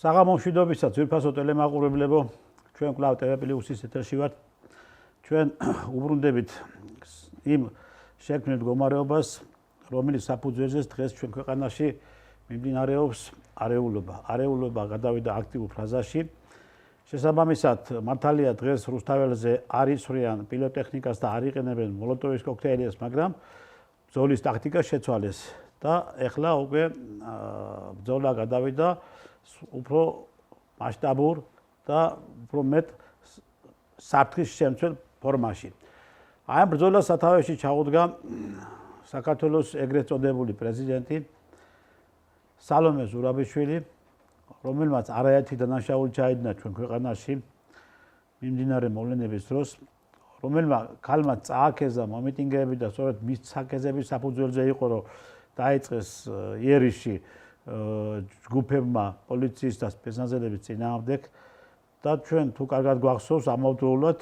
საღამომშვიდობისა ძვირფასო ტელემაყურებლებო, ჩვენ კვლავ TV+-ის ეთერში ვართ. ჩვენ უბრუნდებით იმ შექმნილ მდგომარეობას, რომელიც საფუძველზეც დღეს ჩვენ ქვეყანაში მიმდინარეობს არეულობა. არეულობა გადავიდა აქტიურ ფაზაში. შესაბამისად, მართალია დღეს რუსთაველზე არ იცვლიან პილოტექნიკას და არ იყენებენ მოლოტოვის კოქტეილებს, მაგრამ ბრძოლის ტაქტიკა შეცვალეს და ეხლა უკვე ბრძოლა გადავიდა უფრო მასშტაბურ და უფრო მეტ საფრთხის შემცველ ფორმაში. აი ამ ბრძოლას სათავეში ჩაუდგა საქართველოს ეგრეთ წოდებული პრეზიდენტი სალომე ზურაბიშვილი, რომელმაც არაერთი დანაშაული ჩაიდინა ჩვენ ქვეყანაში მიმდინარე მოვლენების დროს, რომელმა ქალმა წააქეზა მომიტინგეები და სწორედ მის საკეზების საფუძველზე იყო, რომ დაიწყეს იერიში ჯგუფებმა პოლიციის და სპეცნაზელების წინააღმდეგ და ჩვენ თუ კარგად გვახსოვს ამავდროულად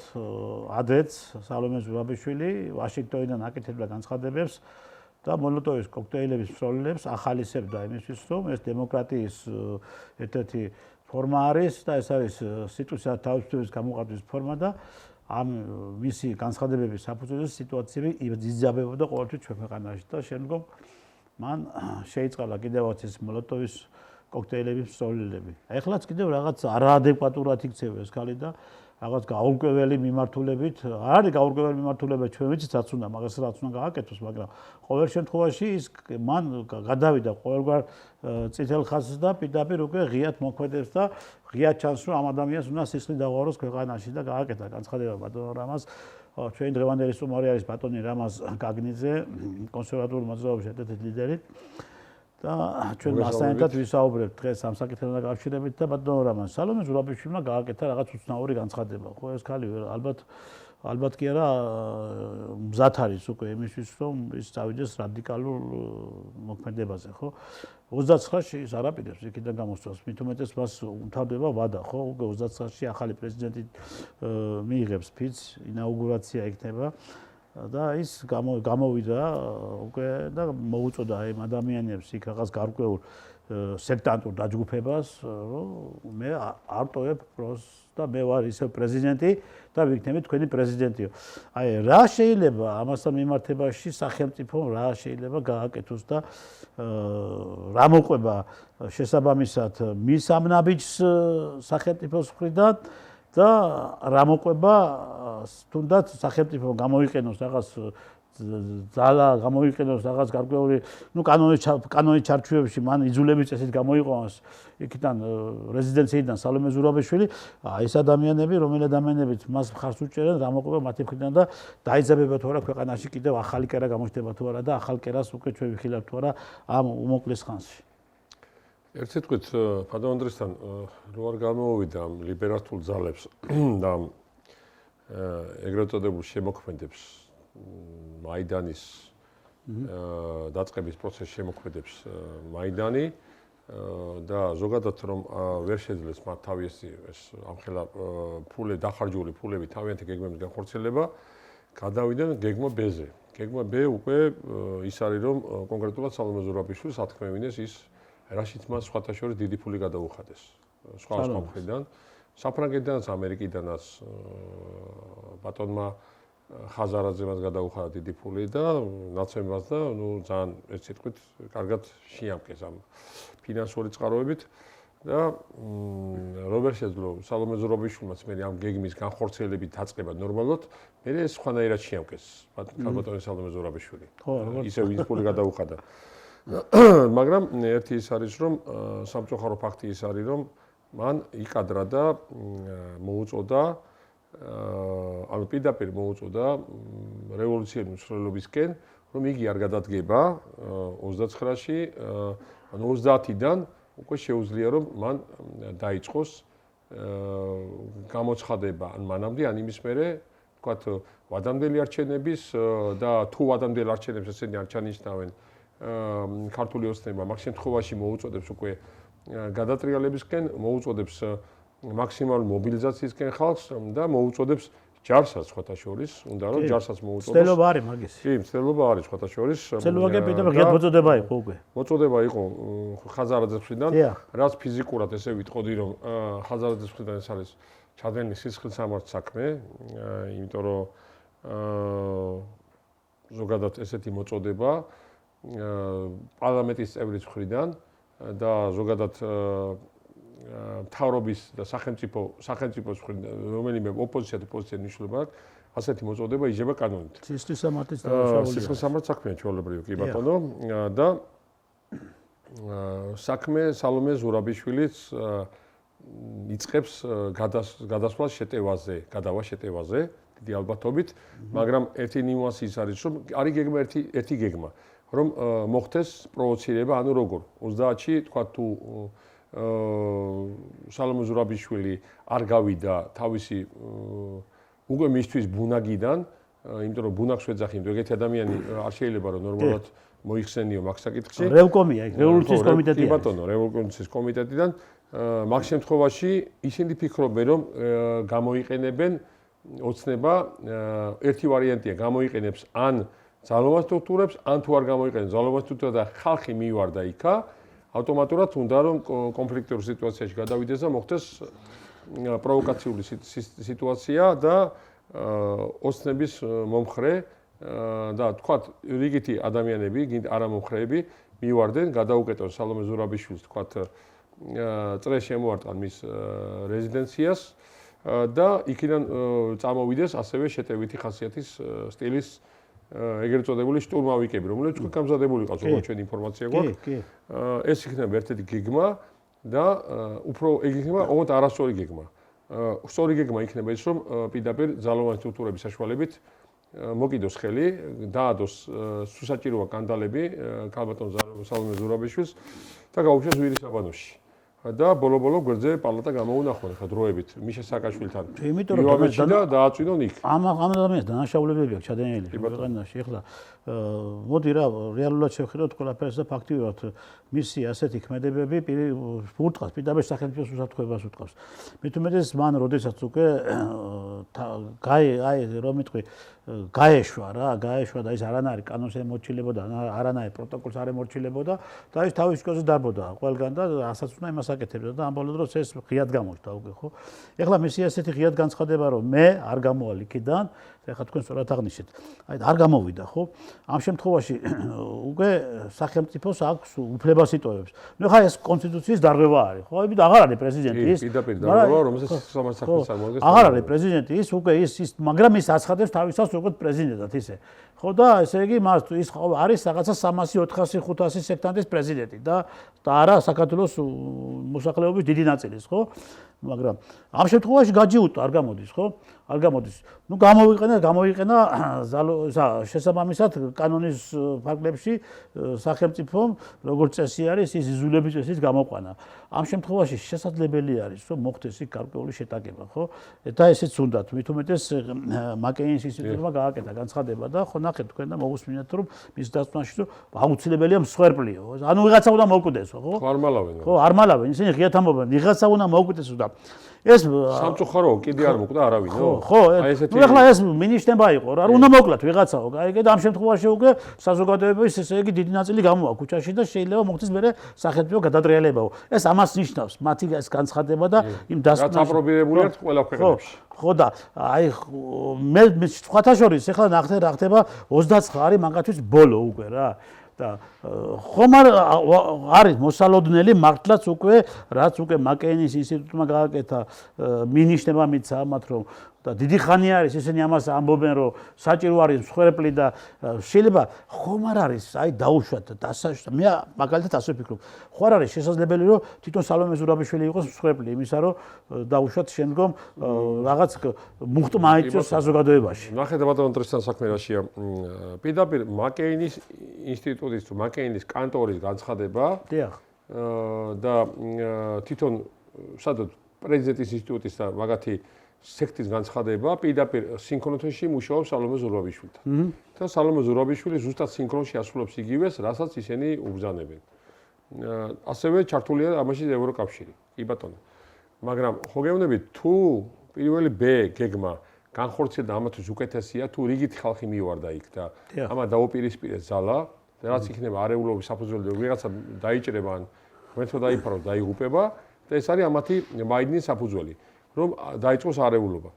ადრეც სალომე ზურაბიშვილი ვაშინგტონიდან აკეთებდა განცხადებებს და მოლოტოვის კოქტეილების მსროლელებს ახალისებდა იმისთვის, რომ ეს დემოკრატიის ერთ-ერთი ფორმა არის და ეს არის სიტყვისა თავისუფლების გამოყენების ფორმა და ამ მისი განცხადებების საფუძველზე სიტუაციები იზრდებოდა ყოველთვის ჩვენ ქვეყანაში და შემდგომ მან შეიწყალა კიდევაც ეს მოლოტოვის კოქტეილების მსროლელები. ეხლაც კიდევ რაღაც არაადეკვატურად იქცევა ეს ქალი და რაღაც გაურკვეველი მიმართულებით, არ არის გაურკვეველი მიმართულება, ჩვენ ვიცით რაც უნდა, მაგას რაც უნდა გააკეთოს, მაგრამ ყოველ შემთხვევაში ის მან გადავიდა ყოველგვარ წითელ ხაზს და პირდაპირ უკვე ღიად მოქმედებს და ღიად ჩანს, რომ ამ ადამიანს უნდა სისხლი დაღვაროს ქვეყანაში და გააკეთა განცხადება ბატონ რამაზ. ჩვენი დღევანდელი სტუმარი არის ბატონი რამაზ გაგნიძე, კონსერვატული მოძრაობის ერთ-ერთი ლიდერი. და ჩვენ მასთან ერთად ვისაუბრებთ დღეს ამ საკითხთან დაკავშირებით და ბატონ რამაზ სალომე ზურაბიშვილმა გააკეთა რაღაც უცნაური განცხადება. ხო ეს ქალი ალბათ კი არა მზად არის უკვე იმისთვის, რომ ის წავიდეს რადიკალურ მოქმედებაზე, ხო? 29-ში ის არ აპირებს იქიდან გამოსვლას. მით უმეტეს მას უმთავრდება ვადა, ხო? უკვე 29-ში ახალი პრეზიდენტი მიიღებს ფიცს, ინაუგურაცია იქნება. და ის გამოვიდა უკვე და მოუწოდა იმ ადამიანებს იქ რაღაც გარკვეულ სექტანტურ დაჯგუფებას, რომ მე არ ტოვებ პროს და მე ვარ ისევ პრეზიდენტი და ვიქნები თქვენი პრეზიდენტიო. აი რა შეიძლება ამასთან მიმართებაში სახელმწიფომ რა შეიძლება გააკეთოს და რა მოყვება შესაბამისად მის ამ ნაბიჯს სახელმწიფოს მხრიდან და რა მოყვება თუნდაც სახელმწიფო გამოიყენოს რაღაც ძალა, გამოიყენოს რაღაც გარკვეული, კანონის ჩარჩოებში მან იძულების წესით გამოიყვანოს იქიდან რეზიდენციიდან სალომე ზურაბიშვილი, ეს ადამიანები, რომელი ადამიანებიც მას მხარს უჭერენ, რა მოყვება მათი მხრიდან და დაიძაბება თუ არა ქვეყანაში კიდევ ახალი კერა გამოჩნდება თუ არა და ახალ კერას უკვე ჩვენ ვიხილავთ თუ არა ამ უმოკლეს ხანში. ერთ სიტყვით ბატონ ანდრესთან რო არ გამოვიდა ლიბერალურ ძალებს და ეგრეთ წოდებულ შემოქმედებს მაიდანის დაწყების პროცესში შემოქმედებს მაიდანი და ზოგადად რომ ვერ შეძლეს მათ თავისი ეს ამხელა დახარჯული ფულები თავიანთი გეგმების განხორციელება გადავიდნენ გეგმა B-ზე. გეგმა B უკვე ის არის რომ კონკრეტულად სალომე ზურაბიშვილს ათქმევინეს ის რაშიც მას სხვათა შორის დიდი ფული გადაუხადეს. სხვა მხრიდან, საფრანგეთიდანაც, ამერიკიდანაც ბატონმა ხაზარაძე მას გადაუხადა დიდი ფული და ნაცემებას და ძალიან ერთ სიტყვით კარგად შეამკეს ამ ფინანსური წყაროებით და როგორ შეძლო სალომე ზურაბიშვილმაც მე ამ გეგმის განხორციელებით დაწყება ნორმალურად, მე ეს სხვანაირად შეამკეს ბატონი სალომე ზურაბიშვილი. ისე ვინც ფული გადაუხადა. მაგრამ ერთი ის არის რომ სამწუხარო ფაქტი ის არის რომ მან იკადრა და მოუწოდა ანუ პირდაპირ მოუწოდა რევოლუციური მსვლელობისკენ რომ იგი არ გადადგება 29-ში ანუ 30-დან უკვე შეუძლია რომ მან დაიწყოს გამოცხადება ან მანამდე ან იმის მერე თქვათ ვადამდელი არჩევნების და თუ ვადამდელ არჩევნებს ესენი არ ჩანიშნავენ ქართული ოცნება მაგ შემთხვევაში მოუწოდებს უკვე გადატრიალებისკენ, მოუწოდებს მაქსიმალური მობილიზაციისკენ ხალხს და მოუწოდებს ჯარსაც სხვათა შორის, უნდა რომ ჯარსაც მოუწოდოს. ცდელობა არის მაგის. კი, ცდელობა არის სხვათა შორის. ცდელობა კი პირდაპირ ღია მოწოდება იყო უკვე. მოწოდება იყო ხაზარაძის მხრიდან, რაც ფიზიკურად ესე ვიტყოდი რომ ხაზარაძის მხრიდან ეს არის ჩადენილი სისხლისამართ საქმე, იმიტომ რომ ზოგადად ესეთი მოწოდება პარლამენტის წევრის მხრიდან და ზოგადად მთავრობის და სახელმწიფოს მხრიდან რომელიმე ოპოზიცია თუ პოზიცია ნიშნულობა აქვს, ასეთი მოწოდება იჯება კანონით. სისხლისამართის დაშავებული. სისხლისამართ საქმეა ჩვეულებრივი კი ბატონო და საქმე სალომე ზურაბიშვილიც იწყებს გადასვლას შეტევაზე, გადავა შეტევაზე, დიდი ალბათობით, მაგრამ ერთი ნიუანსი ის არის, რომ არის გეგმა ერთი გეგმა, რომ მოხდეს პროვოცირება, ანუ როგორ 30-ში თქვა თუ სალომე ზურაბიშვილი არ გავიდა თავისი უკვე მისთვის ბუნაგიდან, იმიტომ რომ ბუნაგს ვეძახი, იმიტომ ეგეთი ადამიანი არ შეიძლება რომ ნორმალურად მოიხსენიო მაგ საკითხში. რევკომია, რევოლუციის კომიტეტია. კი ბატონო, რევოლუციის კომიტეტიდან მაგ შემთხვევაში ისინი ფიქრობენ რომ გამოიყენებენ ოცნება ერთი ვარიანტია გამოიყენებს ან ძალოვან სტრუქტურებს ან თუ არ გამოიყენებს ძალოვან სტრუქტურა და ხალხი მივარდა იქა ავტომატურად უნდა რომ კონფლიქტურ სიტუაციაში გადავიდეს და მოხდეს პროვოკაციული სიტუაცია და ოცნების მომხრე და თქვათ რიგითი ადამიანები არა მომხრეები მივარდნენ გადაუკეტონ სალომე ზურაბიშვილს თქვათ წრე შემოარტყან მის რეზიდენციას და იქიდან წამოვიდეს ასევე შეტევითი ხასიათის სტილის ეგრეთ წოდებული შტურმავიკები, რომელიც უკვე გამზადებული ყავს, როგორც ჩვენ ინფორმაცია გვაქვს. ეს იქნება ერთ-ერთი გეგმა და უფრო ეგ იქნება ოღონდ არასწორი გეგმა. სწორი გეგმა იქნება ის, რომ პირდაპირ ძალოვანი სტრუქტურების საშუალებით მოკიდოს ხელი, დაადოს სუსაჭიროა კანდალები ქალბატონ სალომე ზურაბიშვილს და გაუშვეს ვირის საბანოში. და ბოლო-ბოლო გვერდზე პალატა გამოუნახონ ხა დროებით მიშა სააკაშვილთან. იმიტომ რომ დააწვინონ იქ. ამ ადამიანს დანაშაულებები აქვს ჩადენილი ქვეყანაში. ეხლა მოდი რა რეალურად შევხედოთ ყველაფერს და ფაქტიურად მისი ასეთი ქმედებები ურტყავს პირდაპირ სახელმწიფოს უსაფრთხოებას ურტყავს. მით უმეტეს მან როდესაც უკვე რომ იტყვი გაეშვა და ის არანაირი კანონს ემორჩილებოდა, არანაირი პროტოკოლს არ ემორჩილებოდა და ის თავის სკოზე დარბოდა ყველგან და ასაც უნდა იმას აკეთებდა და ამ ბოლო დროს ეს ღიად გამოჩნდა უკვე, ხო? ეხლა მისი ასეთი ღიად განცხადება რომ მე არ გამოვალ იქიდან, ეხლა თქვენ სწორად აღნიშნეთ. აი არ გამოვიდა, ხო? ამ შემთხვევაში უკვე სახელმწიფოს აქვს უფლებას იტოვებს. ნუ ხა ეს კონსტიტუციის დარღვევა არის, ხო? აი აღარ არის პრეზიდენტი ის. პირდაპირ დარღვევა, რომელსაც სამართლის საქმეს არ მოაგებს. აღარ არის პრეზიდენტი ის, უკვე ის, მაგრამ ის აცხადებს თავისას როგორც პრეზიდენტად ისე. ხო და ესე იგი მას ის არის რაღაცა 300-400-500 სექტანტის პრეზიდენტი და არა საქართველოს მოსახლეობის დიდი ნაწილის, ხო? მაგრამ ამ შემთხვევაში გაჯიუტო არ გამოდის, ხო? არ გამოდის. ნუ გამოიყენა შესაბამისად კანონის ფარგლებში სახელმწიფომ როგორც წესი არის ის იზოლების წესის გამოყვანა. ამ შემთხვევაში შესაძლებელი არის რომ მოხდეს იქ გარკვეული შეტაკება, ხო? და ესეც უნდათ. მით უმეტეს მაკეინის ინსტიტუტმა გააკეთა განცხადება და ხო ნახეთ თქვენ და მოგუსმინეთ რომ მის დასწრაში რომ აუცილებელია მსხვერპლიო. ანუ ვიღაცა უნდა მოუკვდესო, ხო? არ მალავენ. ხო, არ მალავენ. ისინი ღიად ამბობენ, ვიღაცა უნდა მოუკვდესო და ეს სამწუხაროა, კიდე არ მოკვდა არავინო. ხო, ნუ ეხლა ეს მინიშნება იყო რა, უნდა მოკლათ ვიღაცაო. აი და ამ შემთხვევაში უკვე საზოგადოების ესე იგი დიდი ნაწილი გამოვა ქუჩაში და შეიძლება მოხდეს მერე სახელმწიფო გადატრიალებაო. ეს ამას ნიშნავს, მათი ეს განცხადება და იმ დასკვნას რაც აპრობირებული აქვს ყველა ქვეყანაში. ხო და აი მე სხვათა შორის ეხლა ნახეთ რა ხდება 29 არის მანქანის ბოლო უკვე რა. და ხომ არის მოსალოდნელი მართლაც უკვე რაც უკვე მაკეინის ინსტიტუტმა გააკეთა მინიშნება მიცა ამათ რომ და დიდი ხანი არის ისინი ამას ამბობენ რომ საჭირო არის მსხვერპლი და შეიძლება ხომ არ არის აი დაუშვათ მე მაგალითად ასე ვფიქრობ ხო არ არის შესაძლებელი რომ თვითონ სალომე ზურაბიშვილი იყოს მსხვერპლი იმისა რომ დაუშვათ შემდგომ რაღაც მუხტმა აიწოს საზოგადოებაში. ნახეთ ბატონო ტრისთან საქმე რაშია პირდაპირ მაკეინის ინსტიტუტის თუ მაკეინის კანტორის განცხადება და თვითონ სადაც პრეზიდენტის ინსტიტუტის და მაგათი სექტის განცხადება პირდაპირ სინქრონში მუშაობს სალომე ზურაბიშვილთან. და სალომე ზურაბიშვილი ზუსტად სინქრონში ასრულებს იგივეს, რასაც ისინი უბრძანებენ. ასევე ჩართულია ამაში ევროკავშირი. კი ბატონო. მაგრამ ხო გეუბნებით თუ პირველი ბ გეგმა განხორციელდა ამათვის უკეთესია თუ რიგითი ხალხი მივარდა იქ და ამან დაუპირისპირეს ძალა რაც იქნება არეულობის საფუძველი ვიღაცა დაიჭრება ან თქვენთო დაიფარო დაიღუპება და ეს არის ამათი მაიდნის საფუძველი რომ დაიწყოს არეულობა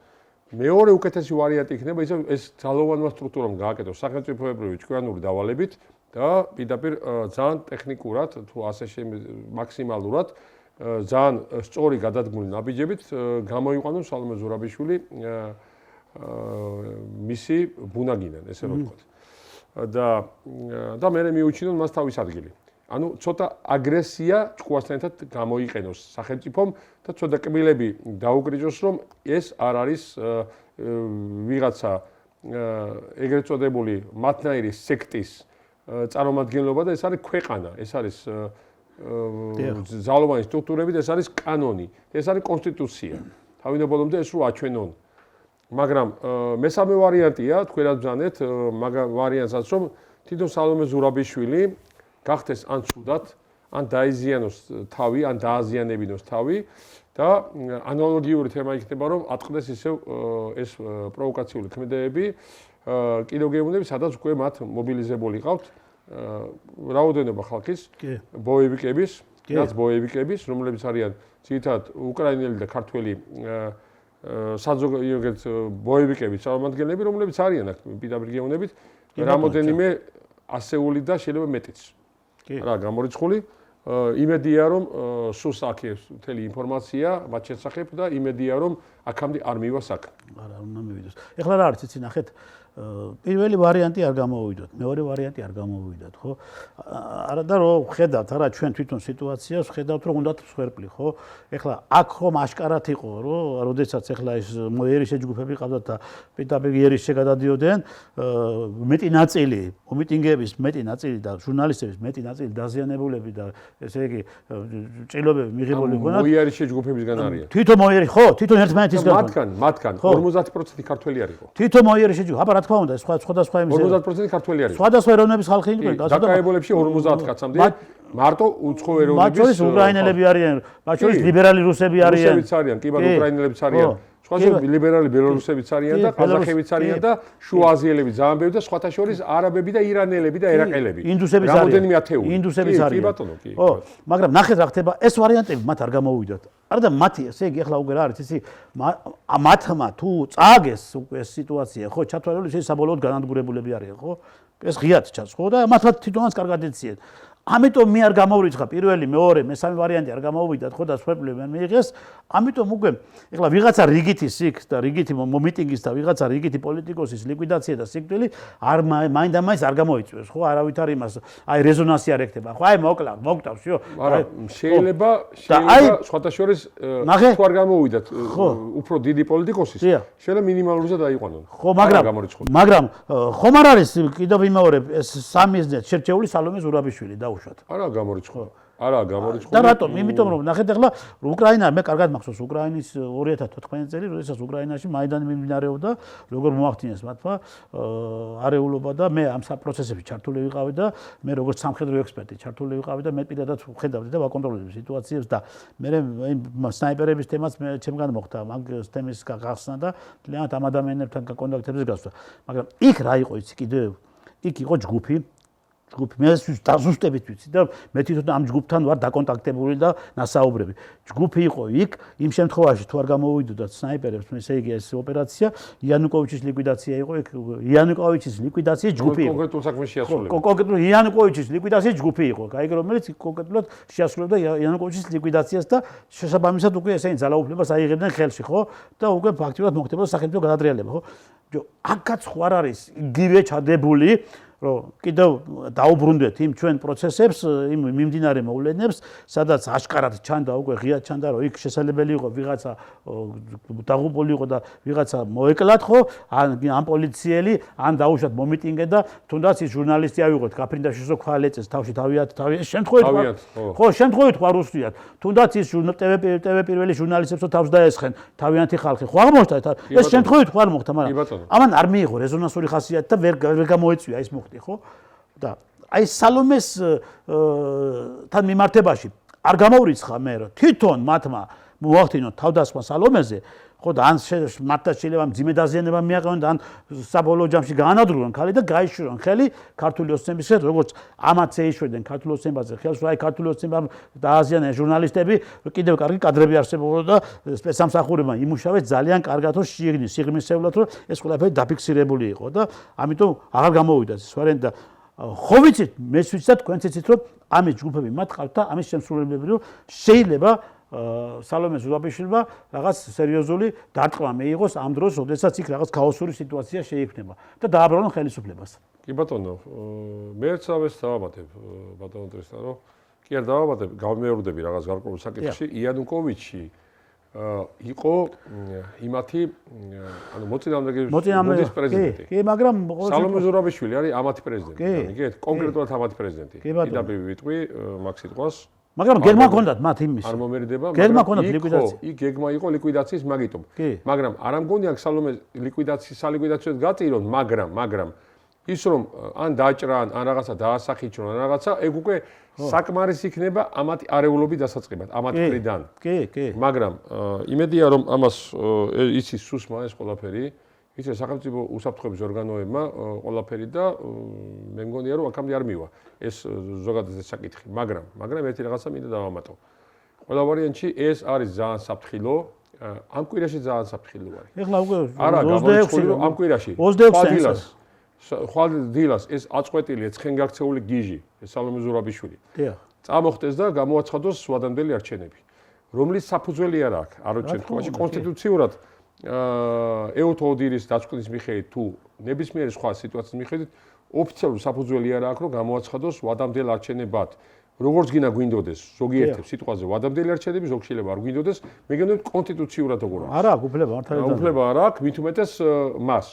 მეორე უკეთესი ვარიანტი იქნება ეს ძალოვანმა სტრუქტურამ გააკეთოს სახელმწიფოებრივი ჭკვიანური დავალებით და პირდაპირ ძალიან ტექნიკურად თუ ასე მაქსიმალურად ძალიან სწორი გადადგმული ნაბიჯებით გამოიყვანოს სალომე ზურაბიშვილი მისი ბუნაგიდან ესე რომ ვთქვათ და მე მივუჩინოთ მას თავის ადგილი ანუ ცოტა აგრესია ჭკუასთან ერთად გამოიყენოს სახელმწიფომ და ცოტა კბილები დაუკრიჭოს რომ ეს არ არის ვიღაცა ეგრეთ წოდებული მათნაირი სექტის წარმომადგენლობა და ეს არის ქვეყანა ეს არის ძალოვანი სტრუქტურები და ეს არის კანონი ეს არის კონსტიტუცია თავიდანვე ეს რო აჩვენონ მაგრამ მესამე ვარიანტია თქვენაც ბრძანეთ ვარიანტსაც რომ თვითონ სალომე ზურაბიშვილი გახდეს ან ცუდად ან დაიზიანოს თავი ან დააზიანებინოს თავი და ანალოგიური თემა იქნება რომ ატყდეს ისევ ეს პროვოკაციული ქმედებები კიდევ გეუბნები სადაც უკვე მათ მობილიზებული ყავთ რაოდენობა ხალხის ბოევიკების რაც ბოევიკების რომლებიც არიან ძირითადად უკრაინელი და ქართველი საზოგადოებრივ ბოევიკების წარმომადგენლები რომლებიც არიან აქ პირდაპირ გეუბნებით რამოდენიმე ასეული და შეიძლება მეტიც რა გამორიცხული იმედია რომ სულს აქეს მთელი ინფორმაცია მათ შესახებ და იმედია რომ აქამდე არ მივა საქმე არა უნდა მივიდეს ეხლა რა არის იცი ნახეთ პირველი ვარიანტი არ გამოვიდოთ მეორე ვარიანტი არ გამოვიდოთ ხო არა და რო ხედავთ არა ჩვენ თვითონ სიტუაციას ხედავთ რომ უნდათ მსხვერპლი ხო ეხლა აქ ხომ აშკარად იყო რომ როდესაც ეხლა ეს მოიერის შეჯგუფები ყავდათ და პირდაპირ იერიშ შეგადადიოდნენ მეტი ნაწილი მომიტინგეების მეტი ნაწილი და ჟურნალისტების მეტი ნაწილი დაზიანებულები და ესე იგი ჭრილობები მიღებული ქონათ მოიერის შეჯგუფებისგან არიან თვითონ მოიერი ხო თვითონ ერთმანეთისგან მათგან 50% ქართველი არისო თვითონ მოიერის შეჯგუფი აბა რა თქმა უნდა სხვადასხვა იმის 50% ქართველი არის. სხვადასხვა ეროვნების ხალხი იყვნენ. დაკავებულებში 50 კაცამდე მარტო უცხო ეროვნების მათ შორის უკრაინელები არიან, მათ შორის ლიბერალი რუსები არიან. რუსებიც არიან, კი ბატონო უკრაინელებიც არიან. სხვა ლიბერალი ბელორუსებიც არიან და ყაზახებიც არიან და შუა აზიელები ძალიან ბევრი და სხვათა შორის არაბები და ირანელები და ერაყელები. ინდუსებიც არიან. რამოდენიმე ათეული. ინდუსებიც არიან. კი ბატონო, კი. ხო, მაგრამ ნახეთ რა ხდება, ეს ვარიანტები მათ არ გამოვიდათ. არა და მათი ესე იგი ახლა უკვე რა არის ისი მათმა თუ წააგეს უკვე ეს სიტუაცია ხო ჩათვალებული ეს საბოლოოდ განადგურებულები არიან ხო ეს ღიად ჩანს ხო და მართლა თვითონაც კარგად ეციეთ ამიტომ მე არ გამოვრიცხა პირველი მეორე მესამე ვარიანტი არ გამოვიდათ ხო და სვეპლები არ მიიღეს ამიტომ უკვე ეხლა ვიღაცა რიგითი სიქს და რიგითი მომიტინგის და ვიღაცა რიგითი პოლიტიკოსის ლიკვიდაცია და სიკვდილი არ მაინდამაინც არ გამოიწვევს ხო არავით არ იმას აი რეზონანსი არ ექნება ხო აი მოკლავს შო არა შეიძლება სხვათა შორის თუ არ გამოვიდათ უფრო დიდი პოლიტიკოსის შეიძლება მინიმალურზე დაიყვანონ ხო მაგრამ ხომ არ არის კიდევ იმეორებ ეს სამი მიზნით შერჩეული სალომე ზურაბიშვილი და არა გამორიცხული. არა გამორიცხული. და რატომ? იმიტომ რომ ნახეთ ახლა უკრაინა მე კარგად მახსოვს უკრაინის 2014 წელი, როდესაც უკრაინაში მაიდანი მიმდინარეობდა, როგორ მოახდინეს მათმა არეულობა და მე ამ პროცესებში ჩართული ვიყავი და მე როგორც სამხედრო ექსპერტი ჩართული ვიყავი და მე პირადად ვხედავდი და ვაკონტროლებდი სიტუაციებს და მე სნაიპერების თემაც მე ჩემგან მოხდა მაგ თემის გახსნა და ძალიან ამ ადამიანებთან კონტაქტების გასვლა. მაგრამ იქ რა იყო იცი კიდევ? იქ იყო ჯგუფი მე დაზუსტებით ვიცი და მე თვითონ ამ ჯგუფთან ვარ დაკონტაქტებული და ნასაუბრები. ჯგუფი იყო იქ, იმ შემთხვევაში თუ არ გამოვიდოდათ სნაიპერებს, ესე იგი ეს ოპერაცია, იანუკოვიჩის ლიკვიდაცია იყო იქ, იანუკოვიჩის ლიკვიდაციის ჯგუფი იყო. კონკრეტულ საქმეს შეასრულებდა. კონკრეტულად იანუკოვიჩის ლიკვიდაციის ჯგუფი იყო, კაი, რომელიც კონკრეტულად შეასრულებდა იანუკოვიჩის ლიკვიდაციას და შესაბამისად უკვე ესენი ძალაუფლებას აიღებდნენ ხელში, ხო? და უკვე ფაქტიურად მოხდებოდა სახელმწიფო გადატრიალება, ხო? აქაც ხო არ არის იგივე ჩადებული რომ კიდევ დაუბრუნდეთ იმ ჩვენ პროცესებს, იმ მიმდინარე მოვლენებს, სადაც აშკარად ჩანდა უკვე ღიად ჩანდა, რომ იქ შესაძლებელი იყო ვიღაცა დაღუპული იყო და ვიღაცა მოეკლათ, ხო? ან პოლიციელი, ან დაუშვათ მომიტინგე და თუნდაც ის ჟურნალისტი ავიღოთ, კაფრინდაშვილო ქვალეწეს თავში თავი შემთხვევით ხო, შემთხვევით ხო არ უსვიათ. თუნდაც ის TV პირველი ჟურნალისტებსო თავს დაესხენ თავიანთი ხალხი. ხო აღმოჩნდა ეს შემთხვევით ხო არ მოხდა, მაგრამ ამან არ მიიღო რეზონანსური ხასიათი და ვერ გამოეწვია ის ხო და აი სალომეს თან მიმართებაში არ გამოვრიცხა მე რომ თვითონ მათმა მოახდინოთ თავდასხმა სალომეზე, ხო და ან მართლა შეიძლება მძიმე დაზიანება მიაყენონ და ან საბოლოო ჯამში გაანადგურონ ხალი და გაიშვირონ ხელი ქართული ოცნებისგან, როგორც ამაც ეიშვერდნენ ქართული ოცნებაზე ხელს, რა ქართული ოცნებამ დააზიანა ჟურნალისტები, კიდევ კარგი კადრები არსებობდა და სპეცსამსახურებმა იმუშავეს ძალიან კარგად, რომ შეიგნის სიღრმისეულად, რომ ეს ყველაფერი დაფიქსირებული იყო და ამიტომ აღარ გამოვიდა ეს ვარიანტი და ხო ვიცით, მეც ვიცით და თქვენც იცით, რომ ამის ჯგუფები მათ ყავთ და ამის შემსრულებლები, რომ შეიძლება სალომე ზურაბიშვილმა რაღაც სერიოზული დარტყმა მიიღოს ამ დროს, როდესაც იქ რაღაც ქაოსური სიტუაცია შეიქმნება და დააბრუნონ ხელისუფლებას. კი ბატონო, მეც ამას დავამატებ ბატონო ტრისთან, რომ კი არ დავამატებ, გამეორდები რაღაც გარკვეულ საკითხში, იანუკოვიჩი იყო იმათი, ანუ მოწინააღმდეგეების პრეზიდენტი. კი, მაგრამ სალომე ზურაბიშვილი არის ამათი პრეზიდენტი, მიგეთ, კონკრეტულად ამათი პრეზიდენტი. პირდაპირ ვიტყვი მაგ სიტყვას. მაგრამ გეგმა ჰქონდათ მათ იმის. არ მომერიდება, გეგმა ჰქონდათ ლიკვიდაცია. იქ გეგმა იყო ლიკვიდაციის მაგიტომ. მაგრამ არ ამგონია სალომე სალიკვიდაციოდ გაწირონ, მაგრამ ის რომ ან დაჭრან, ან რაღაცა დაასახიჩრონ, ან რაღაცა, ეგ უკვე საკმარის იქნება ამათი არეულობის დასაწყებად, ამათი მხრიდან. კი. მაგრამ იმედია რომ ამას იცის სუსმა ეს ყველაფერი, იცი სახელმწიფო უსაფრთხოების ორგანოებმა ყველაფერი და მე მგონია რომ აქამდე არ მივა ეს ზოგადად ეს საკითხი, მაგრამ ერთი რაღაცა მინდა დავამატო. ყველა ვარიანტში ეს არის ძალიან საფრთხილო, ამ კვირაში ძალიან საფრთხილო არის. ეხლა უკვე არა, გამოიცხული რომ ამ კვირაში 26 ხვალ დილას ეს აწყვეტილი ცხენგაქცეული გიჟი, ეს სალომე ზურაბიშვილი. წამოხდეს და გამოაცხადოს სვადამდელი არჩევნები, რომლის საფუძველი არ აქვს, არ ვიცი შემთხვევაში კონსტიტუციურად ეუთო ოდირის დაწყვეტის მიხედვით თუ ნებისმიერი სხვა სიტუაციის მიხედვით ოფიციალური საფუძველი არ აქვს, რომ გამოაცხადოს ვადამდელ არჩევნებად. როგორც გინდა გვინდოდეს, ზოგიერთებს სიტყვაზე ვადამდელი არჩევნები, ზოგ შეიძლება არ გვინდოდეს, მე გენდობ კონსტიტუციურად როგორ არის. არა, უფლება მართალია. უფლება არ აქვს, მით უმეტეს მას.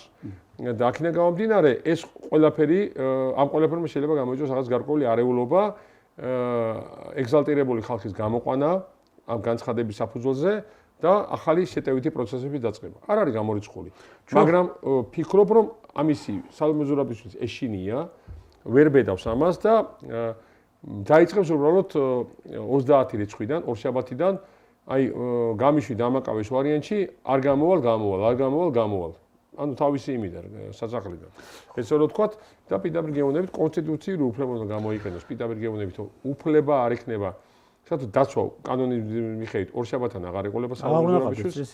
და აქედან გამომდინარე, ეს ყველაფერი, ამ ყველაფერმა შეიძლება გამოიწვიოს რაღაც გარკვეული არეულობა, ეგზალტირებული ხალხის გამოყვანა ამ განცხადების საფუძველზე და ახალი შეტევითი პროცესების დაწყება. არ არის გამორიცხული. მაგრამ ფიქრობ, რომ ამისი სალომე ზურაბიშვილის ეშინია ვერ ბედავს ამას და დაიწყებს უბრალოდ 30 რიცხვიდან, ორშაბათიდან, აი გამიშვი დამაკავეს ვარიანტში, არ გამოვალ. ანუ თავისი იმიდან, სასახლიდან. ესე რომ ვთქვათ, და პირდაპირ გეუბნებით კონსტიტუციურ უფლებასთან გამოიყენოს, პირდაპირ გეუბნებით, უფლება არ იქნება საერთოდ დაცვა კანონის მიხედვით ორშაბათთან აღარ ეყოლება სალომე ზურაბიშვილს.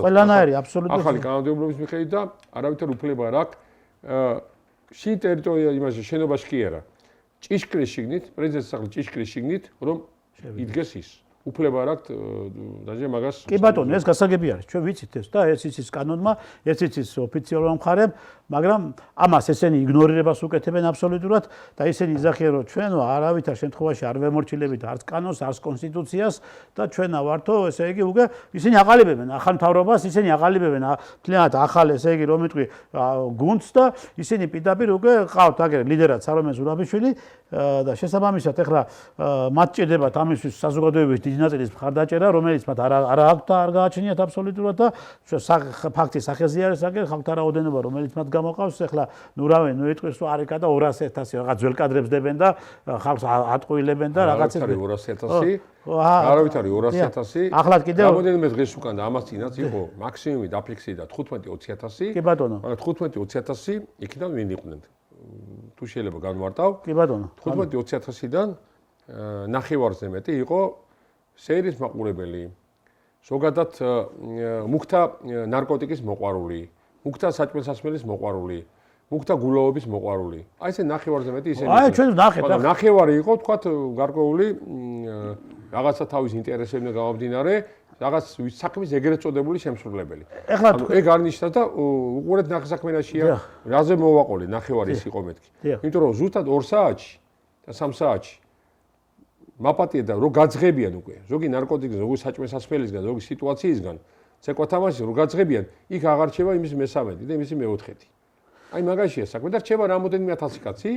ყველანაირი აბსოლუტურად ახალი კანონმდებლობის მიხედვით და არავითარ უფლება არ აქვს შინ ტერიტორია იმაში შენობაში კი არა. ჭიშკრის შიგნით, პრეზიდენტის სახლის ჭიშკრის შიგნით, რომ იდგეს ის. უფლება არ აქვს დაჟე მაგას. კი ბატონო, ეს გასაგები არის. ჩვენ ვიცით ეს და ეს იცის კანონმა, ეს იცის ოფიციალურ მხარემ, მაგრამ ამას ესენი იგნორირებას უკეთებენ აბსოლუტურად და ისინი იზახიან, რომ ჩვენ არავითარ შემთხვევაში არ ვემორჩილებით არც კანონს, არც კონსტიტუციას და ჩვენ ავართო, ესე იგი, უკვე ისინი აყალიბებენ ახალ მთავრობას, ისინი აყალიბებენ მთლიანად ახალ, ესე იგი, რომ იტყვი გუნდს და ისინი პირდაპირ უკვე ყავთ აგერ ლიდერად სალომე ზურაბიშვილი და შესაბამისად ახლა მათ ჭირდებათ ამისთვის საზოგადოების დიდი ნაწილის მხარდაჭერა, რომელიც მათ არ აქვთ და არ გააჩნიათ აბსოლუტურად და ფაქტის სახელზე არის აგერ ხალხთა რაოდენობა, რომელიც მათ გამოყავს, ახლა ნურავენ, იტყვის რომ არიქა და 200,000 რაღაც ძველ კადრებს დებენ და ხალხს ატყუილებენ და რაღაცა 200,000 არავითარი 200,000 ახლა კიდევ რამოდენიმე დღეს უკან და ამას წინაც იყო მაქსიმუმი დაფიქსირდა 15-20,000 კი ბატონო მაგრამ 15-20,000 იქიდან ვინ იყვნენ თუ შეიძლება განვარტავ კი ბატონო 15-20,000-დან ნახევარზე მეტი იყო სეირის მაყურებელი ზოგადად მუქთა ნარკოტიკის მოყვარული მუქთა საჭმელ-სასმელის მოყვარული მუქთა გულოვების მოყვარული. აი ესე ნახევარზე მეტი ისინი. აი ჩვენ ვნახეთ. ნახევარი იყო თქვათ გარკვეული რაღაცა თავის ინტერესებიდან გამომდინარე, რაღაც საქმის ეგრეთ წოდებული შემსრულებელი. ანუ ეგ არ ნიშნავს და უყურეთ ნახსაქმენაშია, რაზე მოვაყოლე ნახევარი ის იყო მეთქი. იმიტომ რომ ზუსტად 2 საათში და 3 საათში მაპატია და რო გაძღებიან უკვე, ზოგი ნარკოტიკის, ზოგი საჭმელ-სასმელისგან, ზოგი სიტუაციისგან, ცეკვა თამაში რო გაძღებიან, იქ აღარ რჩება იმის მესამედი და იმის მეოთხედი. აი მაგაშია საქმე და რჩება რამოდენიმე 1000 კაცი,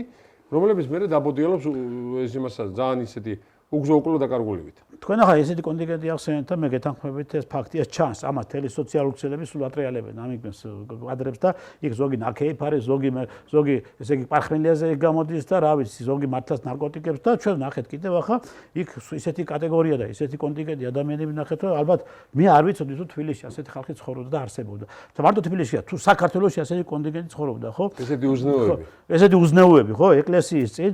რომლებიც მერე დაბოდიალობს ეს იმასაც ძალიან ისეთი უგზო-უკლო დაკარგულებით. თქვენ ახლა ესეთი კონტინგენტი ახსენეთ და მე გეთანხმებით ეს ფაქტია ჩანს ამას თელი სოციალური ქსელები სულ ატრიალებენ ამ იქნებს კვადრებს და იქ ზოგი ნაქეიფ არის ზოგი ესე იგი პარხმელიაზე გამოდის და რა ვიცი ზოგი მართლაც ნარკოტიკებს და ჩვენ ნახეთ კიდევ ახლა იქ ისეთი კატეგორია და ისეთი კონტინგენტი ადამიანები ნახეთ რომ ალბათ მე არ ვიცოდი თუ თბილისში ასეთი ხალხი ცხოვრობდა და არსებობდა და მარტო თბილისშია თუ საქართველოში ასეთი კონტინგენტი ცხოვრობდა ხო ესეთი უზნეოები ხო ეკლესიის წინ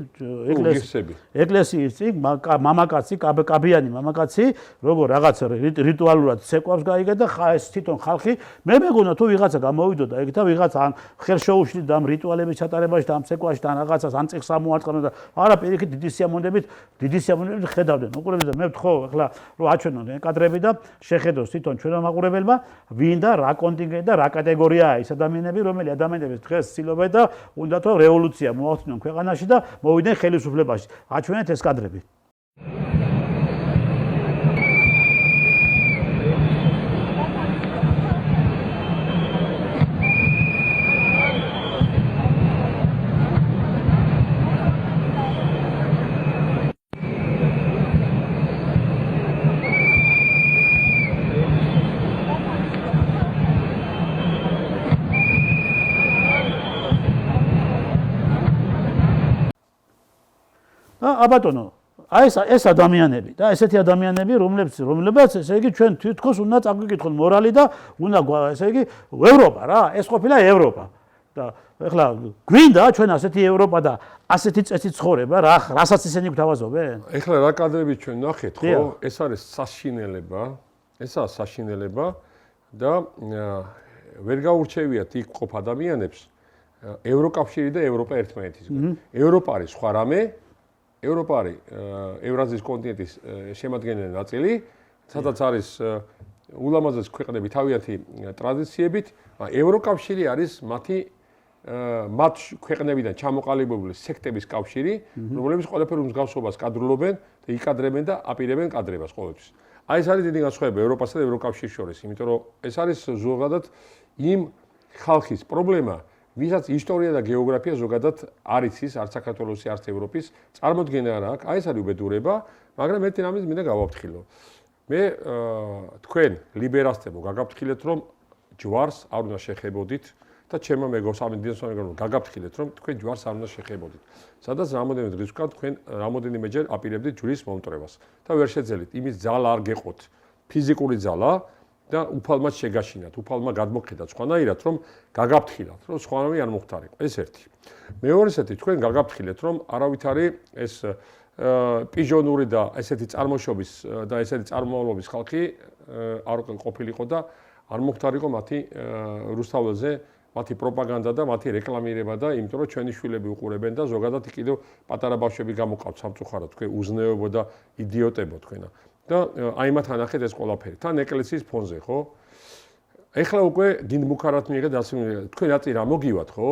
ეკლესიის წინ მამაკაცი კაბიანი მამაკაცი როგორ რაღაც რიტუალურად ცეკვავს გაიგე და ეს თვითონ ხალხი მე მეგონა თუ ვიღაცა გამოვიდოდა ეგ და ვიღაცა ან ხელს შეუშლიდა ამ რიტუალების ჩატარებაში და ამ ცეკვაში და რაღაცას ან წიგს ამოარტყამდა და არა პირიქით დიდი სიამოვნებით ხედავდნენ უყურებთ და მე ვთხოვ ახლა რომ აჩვენონ კადრები და შეხედოს თვითონ ჩვენო მაყურებელმა ვინ და რა კონტინგენტი და რა კატეგორიაა ის ადამიანები რომელი ადამიანების დღეს ცდილობენ და უნდათ რომ რევოლუცია მოახდინონ ქვეყანაში და მოვიდნენ ხელისუფლებაში აჩვენეთ ეს კადრები აბატონო აი ეს ადამიანები და ესეთი ადამიანები რომლებიც ესე იგი ჩვენ თვითონ უნდა წაგვიკითხონ მორალი და უნდა ესე იგი ევროპა რა ეს ყოფილა ევროპა და ეხლა გვინდა ჩვენ ასეთი ევროპა და ასეთი წესი ცხოვრება რასაც ისინი გვთავაზობენ ეხლა რა კადრები ჩვენ ნახეთ ხო ეს არის ესაა საშინელება და ვერ გაურჩევიათ იქ ყოფ ადამიანებს ევროკავშირი და ევროპა ერთმანეთისგან ევროპა არის სხვა რამე ევროპა არის ევრაზიის კონტინენტის შემადგენელი ნაწილი, სადაც არის ულამაზესი ქვეყნები თავიანთი ტრადიციებით, ევროკავშირი არის მათ ქვეყნებიდან ჩამოყალიბებული სექტების კავშირი, რომლებიც ყველაფერ მსგავსობას კადრულობენ და იკადრებენ და აპირებენ კადრებას ყოველთვის. აი ეს არის დიდი განსხვავება ევროპასა და ევროკავშირის შორის, იმიტომ რომ ეს არის ზოგადად იმ ხალხის პრობლემა ვისაც ისტორია და გეოგრაფია ზოგადად არ იცის, არც საქართველოსი, არც ევროპის, წარმოდგენა არ აქვს. აი ეს არის უბედურება, მაგრამ ერთი რამის მინდა გავაფრთხილო. მე თქვენ ლიბერასტებო გაგაფრთხილეთ, რომ ჯვარს არ უნდა შეხებოდით და ჩემო მეგობრს ამიტომ გაგაფრთხილეთ, რომ თქვენ ჯვარს არ უნდა შეხებოდით. სადაც რამოდენიმე დღის უკან თქვენ რამოდენიმეჯერ აპირებდით ჯვრის მომტრევას და ვერ შეძელით. იმის ძალა არ გეყოთ, ფიზიკური ძალა და უფალმა შეგაშინათ, უფალმა გადმოხედათ სხვანაირად, რომ გაგაფრთხილათ, რომ სხვანაირი არ მოხდარიყო. ეს ერთი. მეორესეთი, თქვენ გაგაფრთხილეთ, რომ არავითარი ეს პიჟონური და ესეთი წარმოშობის და ესეთი წარმომავლობის ხალხი არ ყოფილიყო და არ მოხდარიყო მათი რუსთაველზე მათი პროპაგანდა და მათი რეკლამირება და იმიტომ რომ ჩვენი შვილები უყურებენ და ზოგადად კიდევ პატარა ბავშვები გამოყავთ სამწუხაროდ თქვენ უზნეობო და იდიოტებო თქვენა. და აი მათთან ახეთ ეს ყველაფერი. თან ეკლესიის ფონზე, ხო? ეხლა უკვე დიდ მუქარად მიიღეთ დასვენებად. თქვენ აწი რა მოგივათ, ხო?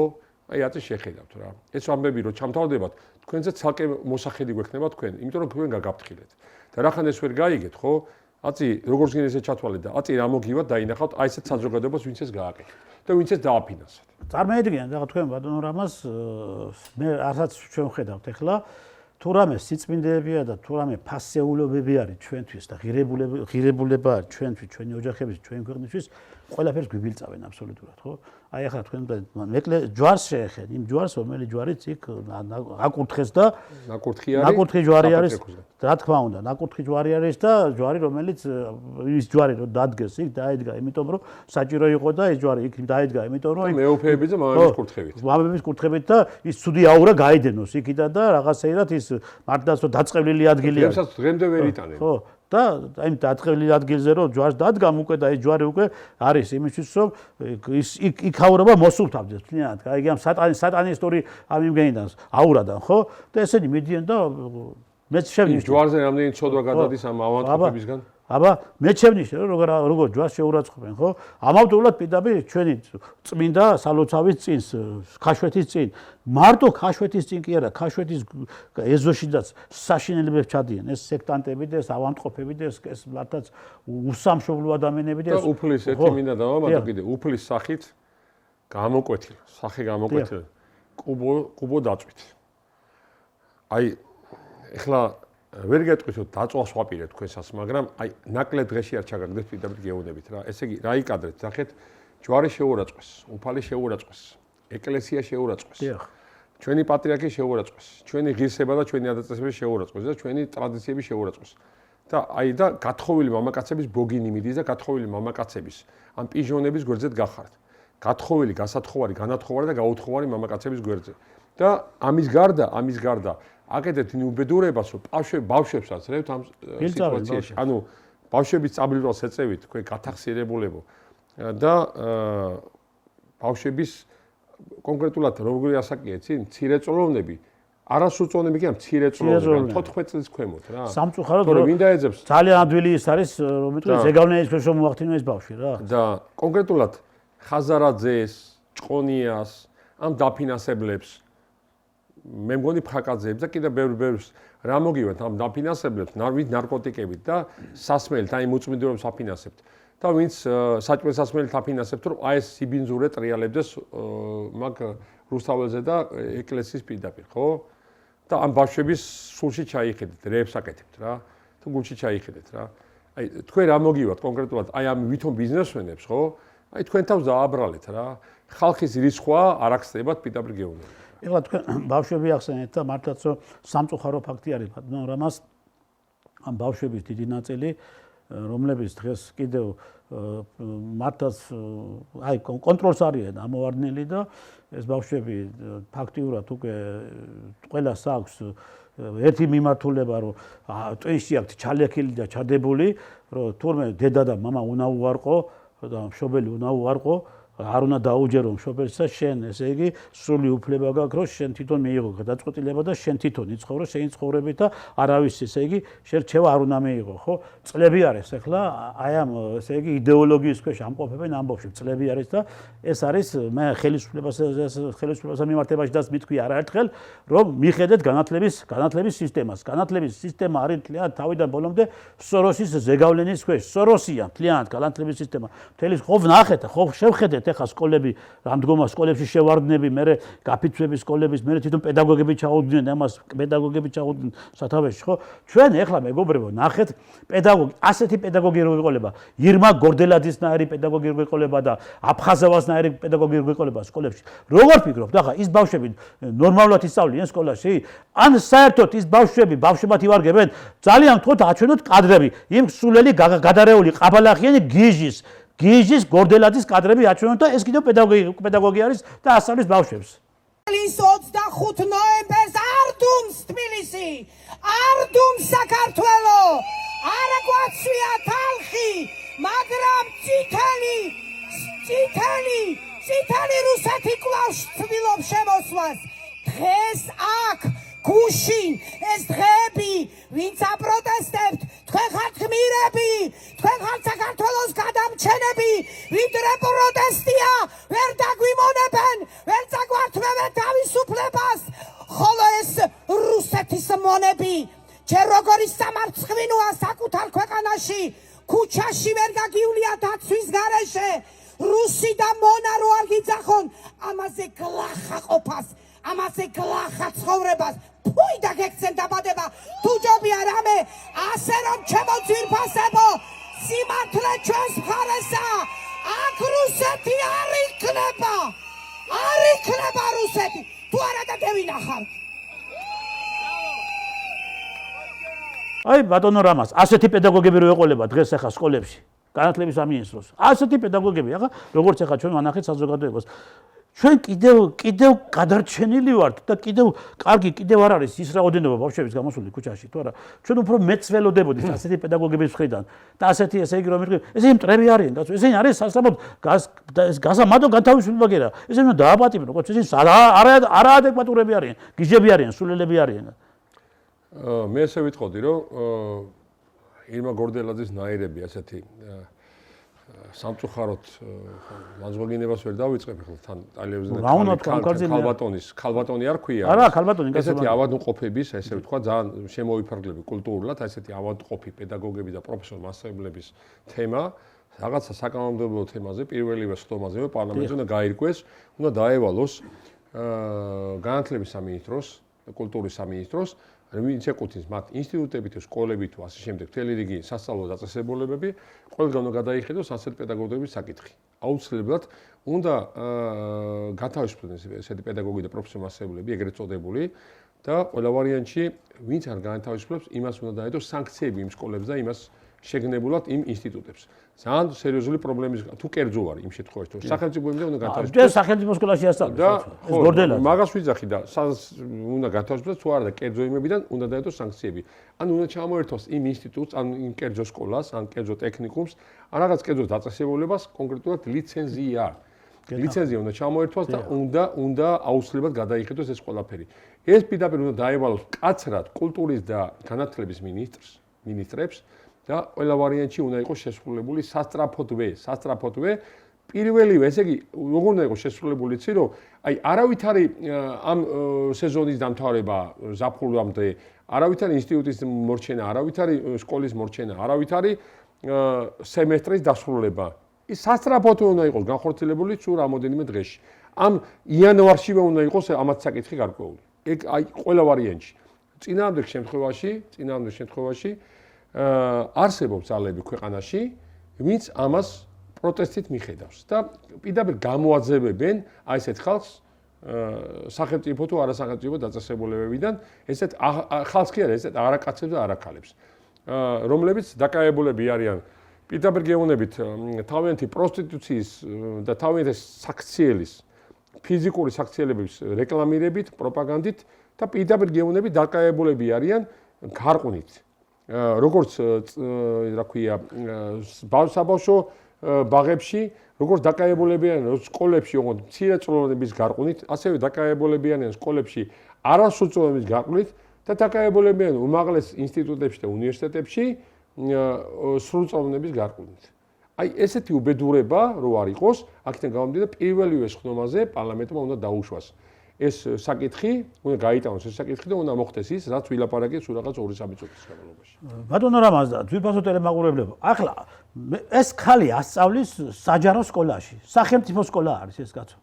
აი აწი შეხედავთ რა. ეს ამბები რომ ჩამთავრდებათ, თქვენზე ცალკე მოსახედი გვექნება თქვენ, იმიტომ რომ თქვენ გაგაფრთხილეთ. და რახან ეს ვერ გაიგეთ, ხო? აწი როგორც გინდა ესე ჩათვალეთ და აწი რა მოგივათ დაინახავთ აი ესეთ საზოგადოებას ვინც ეს გააკეთეთ და ვინც ეს დააფინანსეთ. წარმოედგინეთ რა თქვენ ბატონო რამას მე არცაც ჩვენ ხედავთ ეხლა თუ რამე სიწმინდეებია და თუ რამე ფასეულობები არის ჩვენთვის და ღირებულება არის ჩვენთვის, ჩვენი ოჯახების, ჩვენი ქვეყნისთვის, ყველაფერს გვიბილწავენ აბსოლუტურად, ხო? აი ახლა თქვენ ჯვარს შეეხეთ, იმ ჯვარს, რომელიც ჯვარიც იქ აკურთხეს და ნაკურთხი ჯვარი არის, რა თქმა უნდა, ნაკურთხი ჯვარი არის და ჯვარი, რომელიც ის ჯვარი რომ დადგეს იქ დაედგა, იმიტომ რომ საჭირო იყო და ეს ჯვარი იქ დაედგა, იმიტომ რომ მეუფეების და მამების კურთხევით. მამების კურთხევით და ის ცუდი აურა გაიდენოს იქიდან და რაღაცეირად ის მართლაც რომ დაწყევლილი ადგილი არის. დღესაც დღემდე ვერ იტანენ. ხო. და აი დაწყევლილი ადგილზე რომ ჯვარს დადგამ უკვე და ეს ჯვარი უკვე არის იმისთვის რომ იქ აურობა მოსულთავდეს თლიანად. აი ამ სატანისტური ამ იმგენიდან აურადან ხო? და ესენი მიდიან და მეც შევნიშნე. ჯვარზე რამდენი ცოდვა გადადის ამ ავადმყოფებისგან? აბა მე შევნიშნე რომ როგორ ჯვარს შეურაცხყოფენ ხო? ამავდროულად პირდაპირ ჩვენი წმინდა სალოცავის წინს, ქაშვეთის წინ, მარტო ქაშვეთის წინ კი არა, ქაშვეთის ეზოშიდაც საშინელებებს ჩადიან ეს სექტანტები და ეს ავადმყოფები და ეს მართლაც უსამშობლო ადამიანები და ეს უფლის ერთი მინდა დავამატო კიდე უფლის სახით გამოკვეთილი, სახე გამოკვეთილი. კუბო დაწვით. აი ეხლა ვერ გეტყვით რომ დაწვას ვაპირებთ თქვენსაც, მაგრამ აი ნაკლებ დღეში არ ჩაგაგდეთ პირდაპირ გეუბნებით რა. ესე იგი, რა იკადრეთ, ნახეთ, ჯვარი შეურაცხყვეს, უფალი შეურაცხყვეს, ეკლესია შეურაცხყვეს. ჩვენი პატრიარქი შეურაცხყვეს, ჩვენი ღირსება და ჩვენი ადაწესები შეურაცხყვეს და ჩვენი ტრადიციები შეურაცხყვეს. და აი და გათხოვილი მამაკაცების ბოგინი მიდის და გათხოვილი მამაკაცების ან პიჟონების გვერდზეც გახართ. გათხოვილი, გასათხოვარი, განათხოვარი და გაუთხოვარი მამაკაცების გვერდზე. და ამის გარდა აკეთებთ უბედურებას, რომ ბავშვებსაც რევთ ამ სიტუაციაში. ანუ ბავშვების წაბილებას ეწევით, თქვენ გათახსიერებულებო და ბავშვების კონკრეტულად როგორი ასაკია, ცი? მცირეწლოვნები, არასრულწლოვნები კი არა, მცირეწლოვნები, 14 წლის ქვემოთ რა. სამწუხაროდ რომ ვინ დაეძებს? ძალიან ადვილი ის არის, რომ იტყვი ზეგავლენის ქვეშ რომ მოახდინო ეს ბავშვი რა. და კონკრეტულად ხაზარაძეს, ჭყონიას, ამ დაფინანსებლებს მე მგონი ფაკაძეებს და კიდევ ბევრს რა მოგივათ ამ დაფინანსებლებს, ნარკოტიკებით და სასმელით, აი მოწმიდურებს აფინანსებთ. და ვინც საჭმელ სასმელით აფინანსებთ, რომ აი ეს სიბინძურე ტრიალებდეს მაგ რუსთაველზე და ეკლესიის პირდაპირ, ხო? და ამ ბავშვების სულში ჩაიხედეთ, რეებს აკეთებთ რა. თუ გულში ჩაიხედეთ რა. აი თქვენ რა მოგივათ კონკრეტულად აი ამ ვითომ ბიზნესმენებს, ხო? აი თქვენ თავს დააბრალეთ რა. ხალხის რისხვა არ აქცევათ პირდაპირ გეუბნებით. ეხლა თქვენ ბავშვები ახსენეთ და მართლაც რომ სამწუხარო ფაქტი არის, მაგრამ რამას ამ ბავშვების დიდი ნაწილი რომლებიც დღეს კიდევ მართლაც აი კონტროლს არიან ამოვარდნილი და ეს ბავშვები ფაქტიურად უკვე ყველას აქვს ერთი მიმართულება რომ ტვინში აქვთ ჩალექილი და ჩადებული რომ თურმე დედა და მამა უნდა უარყო და მშობელი უნდა უარყო არ უნდა დაუჯერო მშობელს და შენ ესე იგი სრული უფლება გაქვს რომ შენ თვითონ მიიღო გადაწყვეტილება და შენ თვითონ იცხოვრო შენი ცხოვრებით და არავის ესე იგი შენ რჩევა არ უნდა მიიღო ხო წლები არის ახლა აი ამ ესე იგი იდეოლოგიის ქვეშ ამყოფებენ ამბობში წლები არის და ეს არის მე ხელისუფლებას მიმართებაშიდაც მithქვი არაერთხელ რომ მიხედეთ განათლების სისტემას განათლების სისტემა არის თლიანად თავიდან ბოლომდე სოროსის ზეგავლენის ქვეშ სოროსია თლიანად განათლების სისტემა მთელი ხო ვნახეთ ხო შევხედეთ ეხა სკოლები რამდგომა სკოლებში შევარდნები მე გაფიცვების სკოლების მე თვითონ პედაგოგები ჩაუდგნენ ამას პედაგოგები ჩაუდგნენ სათავეში ხო ჩვენ ეხლა მეგობრებო ნახეთ პედაგოგი ასეთი პედაგოგი რო ვიყოლება ირმა გორდელაძისნაირი პედაგოგი რო ვიყოლება და აფხაზოვასნაირი პედაგოგი რო ვიყოლება სკოლებში როგორ ფიქრობთ ახლა ის ბავშვები ნორმალურად ისწავლიან სკოლაში ან საერთოდ ის ბავშვებად ივარგებენ ძალიან გთხოვთ აჩვენოთ კადრები იმ სულელი გადარეული ყაბალახიანი გიჟის გორდელაძის კადრები აჩვენოთ და ეს კიდევ პედაგოგი არის და ასწავლის ბავშვებს. 25 ნოემბერს არ დუმს თბილისი, არ დუმს საქართველო, არ გვაცვია თალხი, მაგრამ წითელი რუსეთი კვლავ ცდილობს შემოსვლას. დღეს აქ გუშინ ეს დღეები, ვინც აპროტესტებთ, თქვენ ხართ გმირები, თქვენ ხართ საქართველოს გადამჩენები, ვიდრე პროტესტია, ვერ დაგვიმონებენ, ვერ წაგვართმევენ თავისუფლებას, ხოლო ეს რუსეთის მონები, ჯერ როგორი სამარცხვინოა საკუთარ ქვეყანაში, ქუჩაში ვერ გაგივლია დაცვის გარეშე, რუსი და მონა რო არ გიძახონ, ამაზე გლახა ყოფას, ამაზე გლახა ცხოვრებას, ფუი და გექცენ დაბადება, თუ ჯობია რამე, ასე რომ ჩემო ძვირფასებო, სიმართლე ჩვენს მხარესა, აქ რუსეთი არ იქნება რუსეთი, თუ არა და დევინახავთ. აი ბატონო რამას, ასეთი პედაგოგები რო ეყოლება დღეს ახლა სკოლებში, განათლების სამინისტროს. ასეთი პედაგოგები ახლა როგორც ახლა ჩვენ ვანახეთ საზოგადოებას. ჩვენ კიდევ გადარჩენილი ვართ და კიდევ არ არის ის რაოდენობა ბავშვების გამოსული ქუჩაში, თუ არა. ჩვენ უფრო მეც ველოდებოდით ასეთი პედაგოგების მხრიდან და ასეთი ესე იგი რომ ესენი მტრები არიან, ესენი არის სასწრაფოდ გასამადო განთავისუფლება კი არა. ესენი უნდა დააპატიმრონ, როგორც ესენი არაადეკვატურები არიან, გიჟები არიან, სულელები არიან. მე ესე ვიტყოდი, რომ ირმა გორდელაძის ნაირები ასეთი სამწუხაროდ მაზღვეგინებას ვერ დავიწყებ ახლა თან ტელევიზიაზე ქალბატონი არ ქვია არა ქალბატონი ესეთი ავადმყოფების ესე ვთქვა ძალიან შემოიფარგლები კულტურულად ესეთი ავადმყოფი პედაგოგები და პროფესორ-მასწავლებლების თემა რაღაცა საკანონმდებლო თემაზე პირველივე სხდომაზე პარლამენტში უნდა გაირკვეს უნდა დაევალოს განათლების სამინისტროს და კულტურის სამინისტროს ვინც ეკუთვნის მათ ინსტიტუტები თუ სკოლები თუ ასე შემდეგ, მთელი რიგი სასწავლო დაწესებულებები, ყველგან უნდა გადაიხედოს ასეთი პედაგოგების საკითხი. აუცილებლად უნდა გათავისუფლდეს ესეთი პედაგოგი და პროფესიონალი მასწავლებლები, ეგრეთ წოდებული და ყველა ვარიანტში ვინც არ განთავისუფლებს, იმას უნდა დაედოს სანქციები იმ სკოლებს და იმას შეგნებულად იმ ინსტიტუტებს. ძალიან სერიოზული პრობლემის თუ კერძო არის იმ შემთხვევაში, თუ სახელმწიფო იმდა უნდა გათავისუფლდეს. ეს სახელმწიფო სკოლაში ასწავლეს. ეს გორდელად. მაგას ვიძახი და უნდა გათავისუფლდეს თუ არა და კერძო იმებიდან უნდა დაედოს სანქციები. ანუ უნდა ჩამოერთოს იმ ინსტიტუტს, ან იმ კერძო სკოლას, ან კერძო ტექნიკუმს, ან რაღაც კერძო დაწესებულებას კონკრეტულად ლიცენზია. ლიცენზია უნდა ჩამოერთვას და უნდა აუცილებლად გადაიხედოს ეს ყველაფერი. ეს პირდაპირ უნდა დაევალოს მკაცრად კულტურის და განათლების მინისტრებს და ყველა ვარიანტში უნდა იყოს შესრულებული სასწრაფოდვე პირველივე, ესე იგი, როგორ უნდა იყოს შესრულებული იცი, რომ აი არავითარი ამ სეზონის დამთავრება ზაფხულამდე, არავითარი ინსტიტუტის მორჩენა, არავითარი სკოლის მორჩენა, არავითარი სემესტრის დასრულება. ის სასწრაფოდვე უნდა იყოს განხორციელებული სულ რამოდენიმე დღეში. ამ იანვარშივე უნდა იყოს ამათ საკითხი გარკვეული. ეგ აი ყველა ვარიანტში. წინააღმდეგ შემთხვევაში არსებობს ძალები ქვეყანაში, ვინც ამას პროტესტით მიხედავს და პირდაპირ გამოაძებებენ აი ესეთ ხალხს სახელმწიფო თუ არასახელმწიფო დაწესებულებებიდან, ესეთ ხალხს კი არა, ესეთ არაკაცებს და არაქალებს, რომლებიც დაკავებულები არიან პირდაპირ გეუბნებით თავიანთი პროსტიტუციის და თავიანთი საქციელის ფიზიკური საქციელების რეკლამირებით, პროპაგანდით და პირდაპირ გეუბნებით დაკავებულები არიან გარყვნით. როგორც რა ქვია, საბავშვო ბაღებში, როგორც დაკავებულები არიან სკოლებში, ოღონდ მცირე წვრილების გარყვნით, ასევე დაკავებულები არიან სკოლებში არასრულწლოვანების გარყვნით და დაკავებულები არიან უმაღლეს ინსტიტუტებში და უნივერსიტეტებში სრულწლოვანების გარყვნით. აი ესეთი უბედურება რო არ იყოს, აქედან გამომდინარე პირველივე ხდომაზე პარლამენტმა უნდა დაუშვას ეს საკითხი, უნდა გაიტანოს ეს საკითხი და უნდა მოხდეს ის, რაც ვილაპარაკეთ სულ რაღაც 2-3 წუთის განმავლობაში. ბატონო რამაზდა, ძვირფასო ტელემაყურებლებო, ახლა ეს ხალი ასწავლის საჯარო სკოლაში, სახელმწიფო სკოლა არის ეს კაცო.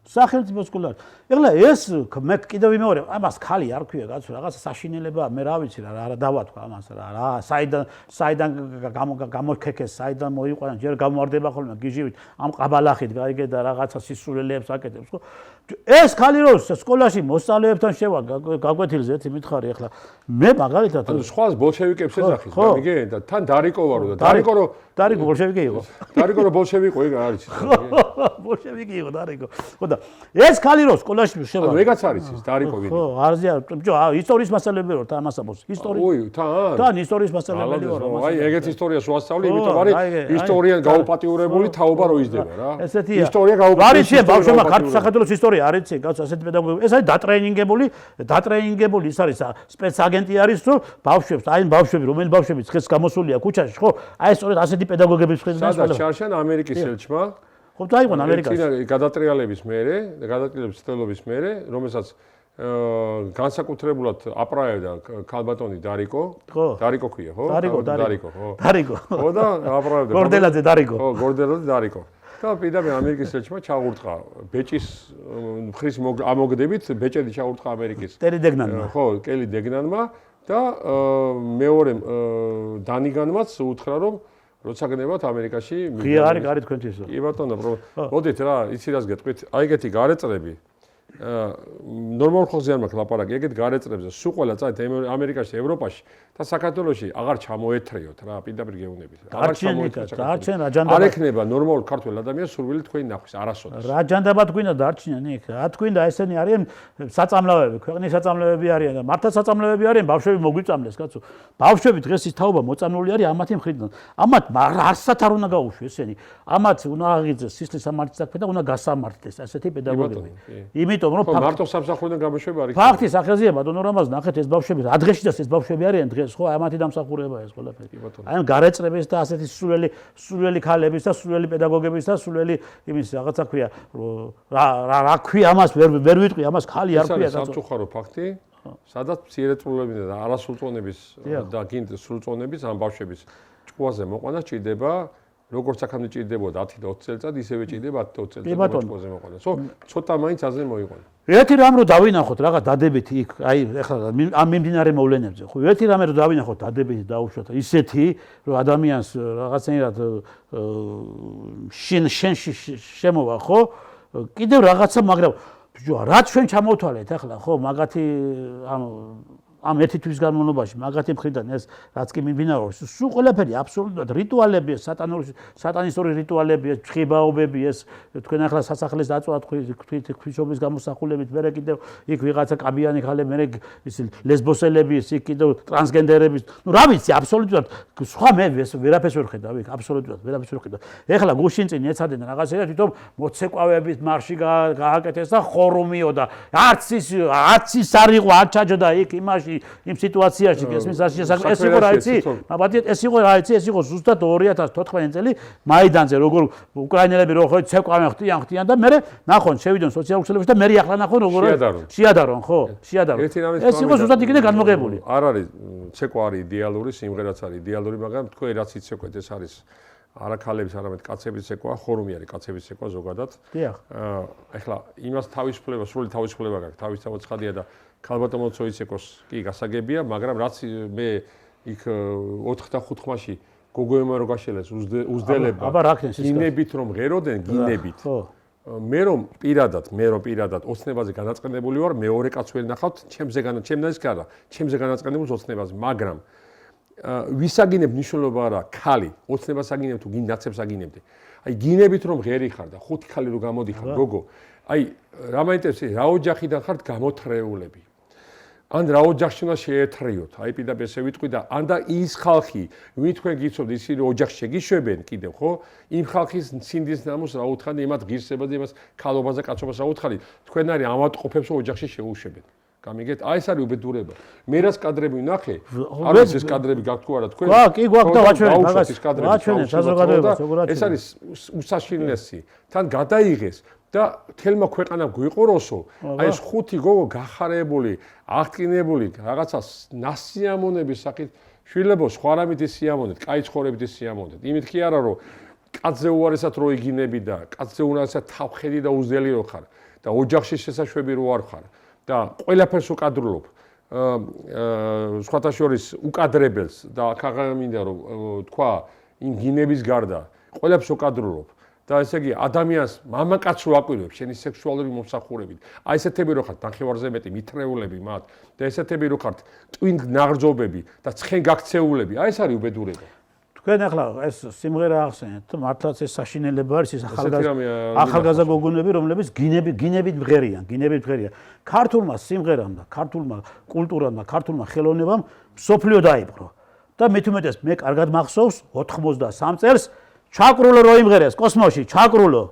სახელმწიფო სკოლა. ეხლა ეს მე კიდევ ვიმეორებ, ამას ხალი არ ქვია კაცო, რაღაც საშინელება, მე რა ვიცი რა დავათქვა ამას რა, საიდან გამოქეკეს, საიდან მოიყვანა, ჯერ გამوارდება ხოლმე გიჟივით, ამ ყაბალახით გაიგე და რაღაცა სისულელეებს აკეთებს, ხო? ეს ხალი რო სკოლაში მოსწავლეებთან შევა გაკვეთილზე ერთი მითხარი ახლა მე მაგალითად ანუ სხვას ბოლშევიკებს ეძახის, გამიგე და თან დარიკო ვარო და დარიკო ბოლშევიკი იყო. დარიკო რო ბოლშევიკო ეგ არის. ბოლშევიკი იყო დარიკო. ხო და ეს ხალი რო სკოლაში შევა. ანუ ეგაც არის ის დარიკო ვინი. ხო, არზია, ისტორიის მასწავლებელი ვარ თან ამასაბოს. თან ისტორიის მასწავლებელი ვარ. აი ეგეთ ისტორიას ვასწავლი, იმიტომ არის ისტორიამ გაუპატიურებული თაობა რო იზრდება რა. ესეთია. ისტორია გაუპატიურებული. არის ბავშვებმა ქართულ საქართველოს ისტორია არ იცი, კაცო, ასეთი პედაგოგი. ეს არის დატრეინინგებული, ის არის სპეცაგენტი არის, რომ ბავშვებს, აი ბავშვები, რომელი ბავშვები დღეს გამოსულია ქუჩაში, ხო? აი სწორედ ასეთი პედაგოგების მხრიდან სადაც ჩარშან ამერიკის ელჩმა. ხო, დაიყვანა ამერიკაში. გადატრიალების მერე, გადატრიალების ცდილობის მერე, რომელსაც განსაკუთრებულად აპრაევდა ქალბატონი დარიკო. დარიკო ქვია, ხო? დარიკო, ხო. ხო და აპრაევდა. გორდელაძე დარიკო. ხო, გორდელაძე დარიკო. და პირდაპირ ამერიკის ელჩმა ჩაურტყა ბეჭის მხრის ამოგდებით, ბეჭედი ჩაურტყა ამერიკის. კელი დეგნანმა. ხო, კელი დეგნანმა და მეორე დანიგანმაც უთხრა, რომ როცა გნებათ ამერიკაში ღია არის თქვენთვისო. კი ბატონო, მოდით რა, იცი რას გეტყვით? აი ეგეთი გარეწრები ნორმალურ ხალხზე არ მაქვს ლაპარაკი, ეგეთ გარეწრებზე სულ ყველა წაით ამერიკაში, ევროპაში და საქართველოში აღარ ჩამოეთრეოთ რა, პირდაპირ გეუბნებით. აღარ ჩამოეთრეოთ. არ ექნება ნორმალურ ქართველ ადამიანს სურვილი თქვენი ნახვის, არასოდეს. რა ჯანდაბად გვინდა დარჩენა ნიქ? რა თქვინდა ესენი არიან საწამლავები, ქვეყნის საწამლავები არიან და მართლა საწამლავები არიან, ბავშვები მოგვიწამლეს, კაცო. ბავშვები დღეს ის თაობა მოწამლული არის ამათი მხრიდან. ამათ არსად არ უნდა გაუშვეს ესენი. ამათ უნდა აღიძეს სისხლის სამართლის საქმე და უნდა გასამართლეს ასეთი პედაგოგები. იმიტომ რომ მარტო სამსახურიდან გამოშვება არის. ფაქტის ახაზია ბატონო რამაზ, ნახეთ ეს ბავშვები, რა დღეშიც ეს ბავშვები არიან დღეს, ხო, ამათი დამსახურებაა ეს ყველაფერი. აი ამ გარეწრების და ასეთი სრულელი ქალების და სრულელი პედაგოგების და სრულელი იმის რაღაცა ქვია, რა ქვია ამას ვერ ვიტყვი, ამას ხალი არ ქვია კაცო. სამწუხარო ფაქტი, სადაც მცირეწლოვანების და არასრულწლოვნების და გინდ სრულწლოვნების ამ ბავშვების ჭკუაზე მოყვანა სჭირდება როგორც აქამდე ჭირდებოდა 10 და 20 წელიწად, ისევე ჭირდება 10 და 20 წელიწად მოწყოზე მოყოლეს. ხო, ცოტა მაინც აზრზე მოიყვანა. ერთი რამ რო დავინახოთ რაღაც დადებითი იქ, აი ეხლა ამ მიმდინარე მოვლენებზე, ხო, ერთი რამე რო დავინახოთ დადებითი დაუშვათ, ისეთი, რომ ადამიანს რაღაცნაირად შენში შემოვა, ხო? კიდევ რაღაცა, მაგრამ რა ჩვენ ჩამოვთვალეთ ახლა, ხო, მაგათი ამ ერთი თვის განმავლობაში მაგათი მხრიდან ეს რაც კი მიმდინარეობს, სულ ყველაფერი აბსოლუტურად რიტუალებია, სატანისტური რიტუალებია, ცხიბაობები ეს თქვენ ახლა სასახლის დაწვა თქვით ღვთისმშობლის გამოსახულებით, მერე კიდევ იქ ვიღაცა კაბიანი ხალე, მერე ის ლესბოსელები, იქ კიდევ ტრანსგენდერები, ნუ რა ვიცი, აბსოლუტურად სხვა მე ვერაფერს ვერ ხედავ იქ, აბსოლუტურად ვერაფერს ვერ ხედავ. ეხლა გუშინ წინ ეცადნენ რაღაცა თვითონ მოცეკვავების მარში გააკეთეს და ხორუმიო და არც ის არ იყო, არ ჩაჯდა იქ იმაში იმ სიტუაციაში გესმის ეს იყო რა იცი? მაბატია ეს იყო რა იცი? ეს იყო ზუსტად 2014 წელი მაიდანზე როგორ უკრაინელები რო ხო ცეკვავენ ხტიან და მე ნახონ შევიდონ სოციალურ ქსელებში და მე ახლა ნახონ როგორ შეადარონ ხო? შეადარონ. ეს იყო ზუსტად იქნე განმოღებული. არ არის ცეკვა არის იდეალური, სიმღერაც არის იდეალური, მაგრამ თქვენ რაც იცეკვეთ ეს არის არა ქალების, არამედ კაცების ცეკვა, ხორუმი არის კაცების ცეკვა ზოგადად. დიახ. ეხლა იმას თავისუფლება, სრული თავისუფლება გაქვს, თავისთავად ცხადია და ქალბატონო ცოიცეკოს კი გასაგებია, მაგრამ რაც მე იქ 4 და 5 ხმაში გოგოებმა რო გაშელეს უძდელება. აბა რა ქნეს ის? გინებით რომ ღეროდნენ, გინებით. მე რომ პირადად ოცნებაზე განაწყენებული ვარ, მეორე კაცს ვერ ნახავთ, ჩემზე განაწყენებულს ოცნებაზე, მაგრამ ვისაგინებ მნიშვნელობა არა, ქალი, ოცნებას აგინებ თუ ნაცებს აგინებდი. აი გინებით რომ ღერი ხარ და 5 ქალი რო გამოდიხარ, გოგო, აი რა მაინტერესებს, რა ოჯახიდან ხართ გამოთრეულები. ან რა ოჯახში უნდა შეეთრიოთ, აი პირდაპირ ესე ვიტყვი და ან და ის ხალხი, ვინ თქვენ გიცნობთ, ისინი ოჯახში შეგიშვებენ კიდევ, ხო? იმ ხალხის სინდის ნამოს რა უთხარი, იმათ ღირსებაზე, იმას ქალობაზე, კაცობას რა უთხარი, თქვენ არის ამატყობებს ოჯახში შეუშვებენ. გამიგეთ? აი ეს არის უბედურება. მე რაც კადრები ვნახე, არ ვიცი ეს კადრები გაქვთ თუ არა თქვენ? კი გვაქვს და ვაჩვენეთ მაგას. ვაჩვენეთ საზოგადოებას, როგორ ეს არის უსაშინლესი. თან გადაიღეს და თელმა ქვეყანამ გვიყუროსო, აი ეს 5 გოგო გახარებული, აღტკინებული, რაღაცა ნასიამონების სახით, შვილებო, სხვა რამით ის სიამოვნეთ, კაი ცხოვრებით ის სიამოვნეთ. იმით კი არა, რომ კაცზე უარესად რო იგინები და კაცზე უარესად თავხედი და უზელი რო ხარ და ოჯახში შესაშვები რო არ ხარ და ყველაფერს უკადრულობ. სხვათა შორის უკადრებელს და აქ აღამინდა რომ თქვა იმ გინების გარდა ყველაფერს უკადრულობ. და ესე იგი ადამიანს მამაკაცს რო აკვირვებ შენი სექსუალური მომსახურებით. აი ესეთები რო ხართ ნახევარზე მეტი მითრეულები მათ და ესეთები რო ხართ ტვინ ნაღრზობები და ცხენ გაქცეულები. აი ეს არის უბედურება. თქვენ ახლა ეს სიმღერა ახსენეთ, მართლაც ეს საშინელება არის ის ახალგაზრდა გოგონები, რომლებიც გინებით მღერიან. ქართულმა სიმღერამ და ქართულმა კულტურამ და ქართულმა ხელოვნებამ სოფლიო დაიპყრო. და მით უმეტეს მე კარგად მახსოვს 83 წელს ჩაკრულო რო იმღერეს კოსმოსში, ჩაკრულო.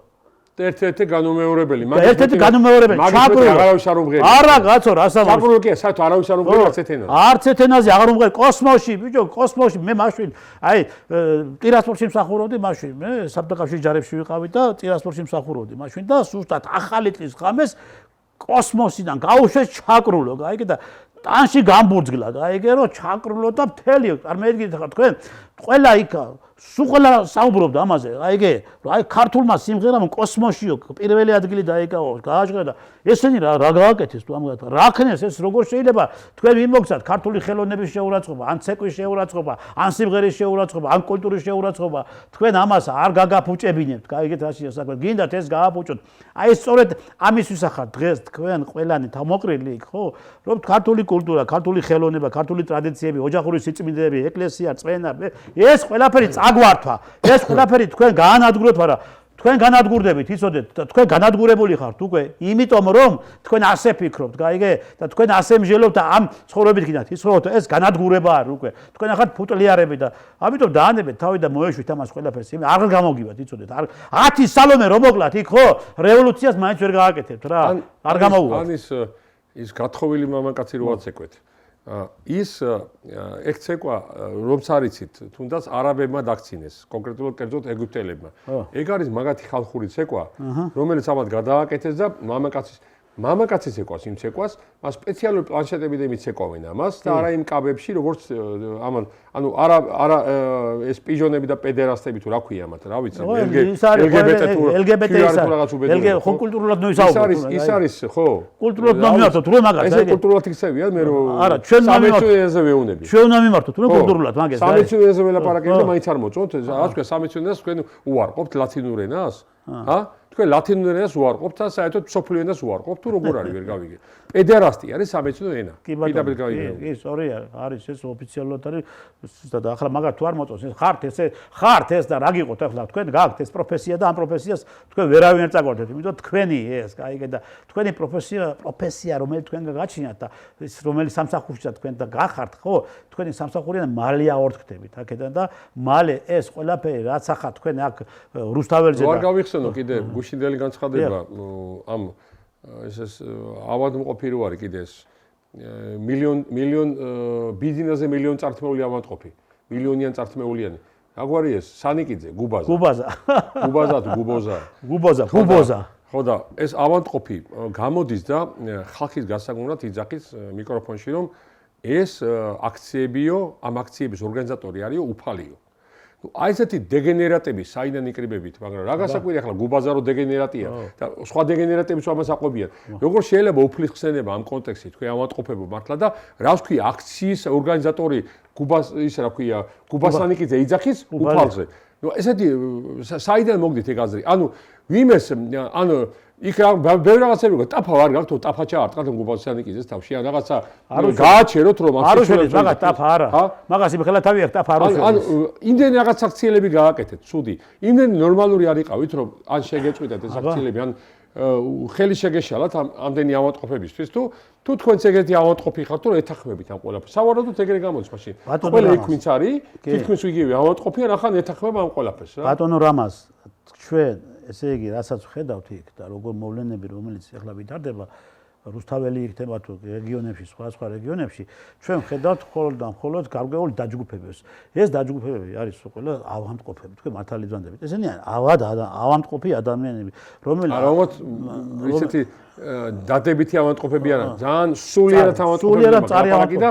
ერთ-ერთი განუმეორებელი, ჩაკრულო. არავის არ უმღერია. არა, კაცო, რასაუბრს. ჩაკრულო კი, საერთოდ არავის არ უმღერია არც ერთ ენაზე. არც ერთ ენაზე აღარ უმღერია კოსმოსში, ბიჭო, კოსმოსში მე მაშინ, აი, ტირასპორტში მსახურობდი მაშინ, მე საბჭოთა ჯარებში ვიყავი და ტირასპორტში მსახურობდი მაშინ და სუსტად ახალი წლის ღამეს კოსმოსიდან გაუშვეს ჩაკრულო, გაიგე და ტანში გამბურძგლა, გაიგე რომ ჩაკრულო და მთელი, წარმოიდგინეთ ხა თქვენ ყველა იქ სულ ყველა საუბრობდა ამაზე, აიგე, აი ქართულმა სიმღერამ კოსმოსშიო პირველი ადგილი დაიკავოს, გააჟღერა და ესენი რა გააკეთეს თუ ამათ, რა ქნეს ეს როგორ შეიძლება თქვენ მიმოგცათ ქართული ხელოვნების შეურაცხყოფა, ან ცეკვის შეურაცხყოფა, ან სიმღერის შეურაცხყოფა, ან კულტურის შეურაცხყოფა, თქვენ ამას არ გაგაფუჭებინებთ, გაიგეთ რაშია საქმე, გინდათ ეს გააფუჭოთ. აი სწორედ ამისთვის ახლა დღეს თქვენ ყველანი თავმოყრილი იქ, ხო? რომ ქართული კულტურა, ქართული ხელოვნება, ქართული ტრადიციები, ოჯახური სიწმინდეები, ეკლესია, წვენა, ეს ყველაფერი აგვართვა. ეს ყველაფერი თქვენ გაანადგუროთ, მაგრამ თქვენ განადგურდებით, იცოდეთ, თქვენ განადგურებული ხართ უკვე, იმიტომ რომ თქვენ ასე ფიქრობთ, გაიგე? და თქვენ ასე მსჯელობთ და ამ ცხოვრებით გინდათ იცხოვროთ, ეს განადგურება არის უკვე. თქვენ ახლა ფუტლიარები და ამიტომ დაანებეთ თავი და მოეშვით ამას ყველაფერს. არ გამოგივათ, იცოდეთ. 10 სალომე რომ მოკლათ იქ ხო? რევოლუციას მაინც ვერ გააკეთებთ რა. არ გამოვუვათ. ან ის გათხოვილი მამაკაცი რო აცეკვეთ. ის ეგ ცეკვა რომც არიცით, თუნდაც არაბებმა დაქცინეს, კონკრეტულად კერძოდ ეგვიპტელებმა. ეგ არის მაგათი ხალხური ცეკვა, რომელიც ამათ გადააკეთეს და მამაკაცის მამაკაცის ეკوас იმ ცეკვას, მას სპეციალური პლანშეტები და იმით ეკوامენ ამას და არა იმ კაბებში, როგორც ამან, ანუ არა ეს პიჟონები და პედერასტები თუ რა ქვია მათ, რა ვიცი, LGBT ხო კულტურულად ნოისაუბროთ. ის არის, ხო? კულტურულად ნომიმართოთ, რომ მაგას ეს კულტურულად იქცევია, მე რომ არა, ჩვენ სამეცნიეროზე ვეუნები. ჩვენ უნდა მიმართოთ, რომ კულტურულად მაგას. სამეცნიეროზე ველაპარაკები და მაინც არ მოწონთ, რა თქვა სამეცნიეროს თქვენ უარყოფთ ლათინურ ენას? ჰა? თქვენ ლათინურ ენას უარყოფთ და საერთოდ სოფლიო ენას უარყოფთ თუ როგორ არის ვერ გავიგე. პედერასტი არის სამეცნიერო ენა. პირდაპირ გავიგე. კი, სწორია, არის ეს ოფიციალურად არის და ახლა მაგარ თუ არ მოწონს, ხართ ეს და რა გიყოთ ახლა თქვენ გაქვთ ეს პროფესია და ამ პროფესიას თქვენ ვერავინ არ წაგვარდეთ, იმიტომ თქვენი ეს, კაიგე და თქვენი პროფესია რომელიც თქვენ გაგაჩინათ და ეს რომელიც სამსახურშია თქვენ და გახართ, ხო? თქვენი სამსახურიდან მალე აორთქდებით აქედან და მალე ეს ყველაფერი რაც ახლა თქვენ აქ რუსთაველზე და არ გავიხსენო კიდე გუშინდელი განცხადება ამ ეს ავადმყოფი რო არის კიდე ეს მილიონ ბიზნესზე მილიონ წართმეული ავადმყოფი მილიონიან წართმეულიანი აგვარი ეს სანიკიძე გუბოზა ხო და ეს ავადმყოფი გამოდის და ხალხის გასაგონად იძახის მიკროფონში რომ ეს აქციებიო ამ აქციების ორგანიზატორი არისო უფალიო აი ესეთი დეგენერატები საიდან იკრიბებით, მაგრამ რა გასაკვირია ახლა გუბაზარო დეგენერატია და სხვა დეგენერატებიც ამას აყვებიან. როგორ შეიძლება უფლის ხსენება ამ კონტექსტში თქვენ ავადმყოფებო მართლა და რას ქვია აქციის ორგანიზატორი ის რა ქვია გუბასანიკიძე იძახის უფალზე. ნუ ესეთი საიდან მოგდით ეგ აზრი? ანუ ვიმეს ანუ იქ ბევრი რაღაცები გქონდა, ტაფა არ გაქვთ, ტაფა ჩაარტყათ გუბასანიკიძეს თავში, ან რაღაცა გააჩეროთ რომ არ უშველეთ მაგას ტაფა არა. მაგას იმხელა თავი აქვს ტაფა არ უშველეთ. ანუ იმდენი რაღაც აქციელები გააკეთეთ, ცუდი. იმდენი ნორმალური არ იყავით რომ ან შეგეწყვიტეთ ეს აქციელები, ან ხელი შეგეშალათ ამდენი ავადმყოფებისთვის თუ თქვენც ეგეთი ავადმყოფი ხართ რომ ეთანხმებით ამ ყველაფერს. სავარაუდოდ ეგრე გამოდის მაშინ. ყველა იქ ვინც არის, თითქმის იგივე ავადმყოფი ან ახლა ეთანხმება ამ ყველაფერს რა. ბატონო რამაზ, ჩვენ ესე იგი, რასაც ხედავთ იქ და როგორ მოვლენები, რომელიც ახლა ვითარდება, რუსთაველი იქნება თუ რეგიონებში, სხვა რეგიონებში, ჩვენ ხედავთ მხოლოდ გარკვეული დაჯგუფებებს. ეს დაჯგუფებები არის ყველა ავადმყოფები, თქვენ მართალი ძვანდებით. ესენი ავადმყოფი ადამიანები, რომლებიც არავათ ისეთი დადებითი ავადმყოფები არა, ძალიან სულიერად ავადმყოფები და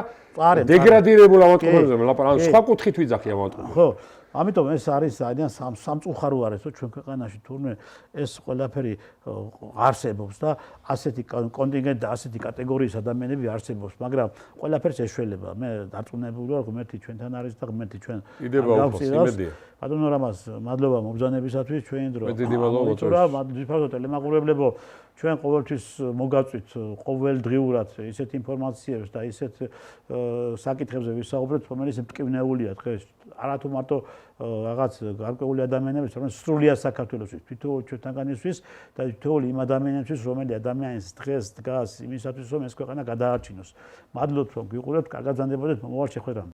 დეგრადირებულ ავადმყოფებზე ლაპარაკი, სხვა კუთხით ვიძახი ავადმყოფი. ხო. ამიტომ ეს არის ძალიან სამწუხარო არის, რომ ჩვენ ქვეყანაში თურმე ეს ყველაფერი არსებობს და ასეთი კონტინგენტი და ასეთი კატეგორიის ადამიანები არსებობს, მაგრამ ყველაფერს ეშველება. მე დარწმუნებული ვარ, ღმერთი ჩვენთან არის და ღმერთი ჩვენ გავწირავს. ბატონო რამაზ, მადლობა მობრძანებისათვის, ჩვენი დრო. მე დიდი მადლობა მოწვევს. ტელემაყურებლებო, ჩვენ ყოველთვის მოგაწვით ყოველდღიურად ისეთ ინფორმაციებს და ისეთ საკითხებზე ვისაუბრეთ, რომელიც მტკივნეულია დღეს. არა თუ მარტო რაღაც გარკვეული ადამიანების, რომელიც სრულიად საქართველოსთვის, თითოეულ ჩვენთანგანისთვის და თითოეულ იმ ადამიანებისთვის, რომელიც ადამიანის დღეს დგას იმისათვის, რომ ეს ქვეყანა გადაარჩინოს. მადლობთ, რომ გიყურებთ, კარგად ზანდებოდეთ მომავალ შეხვედრამდე.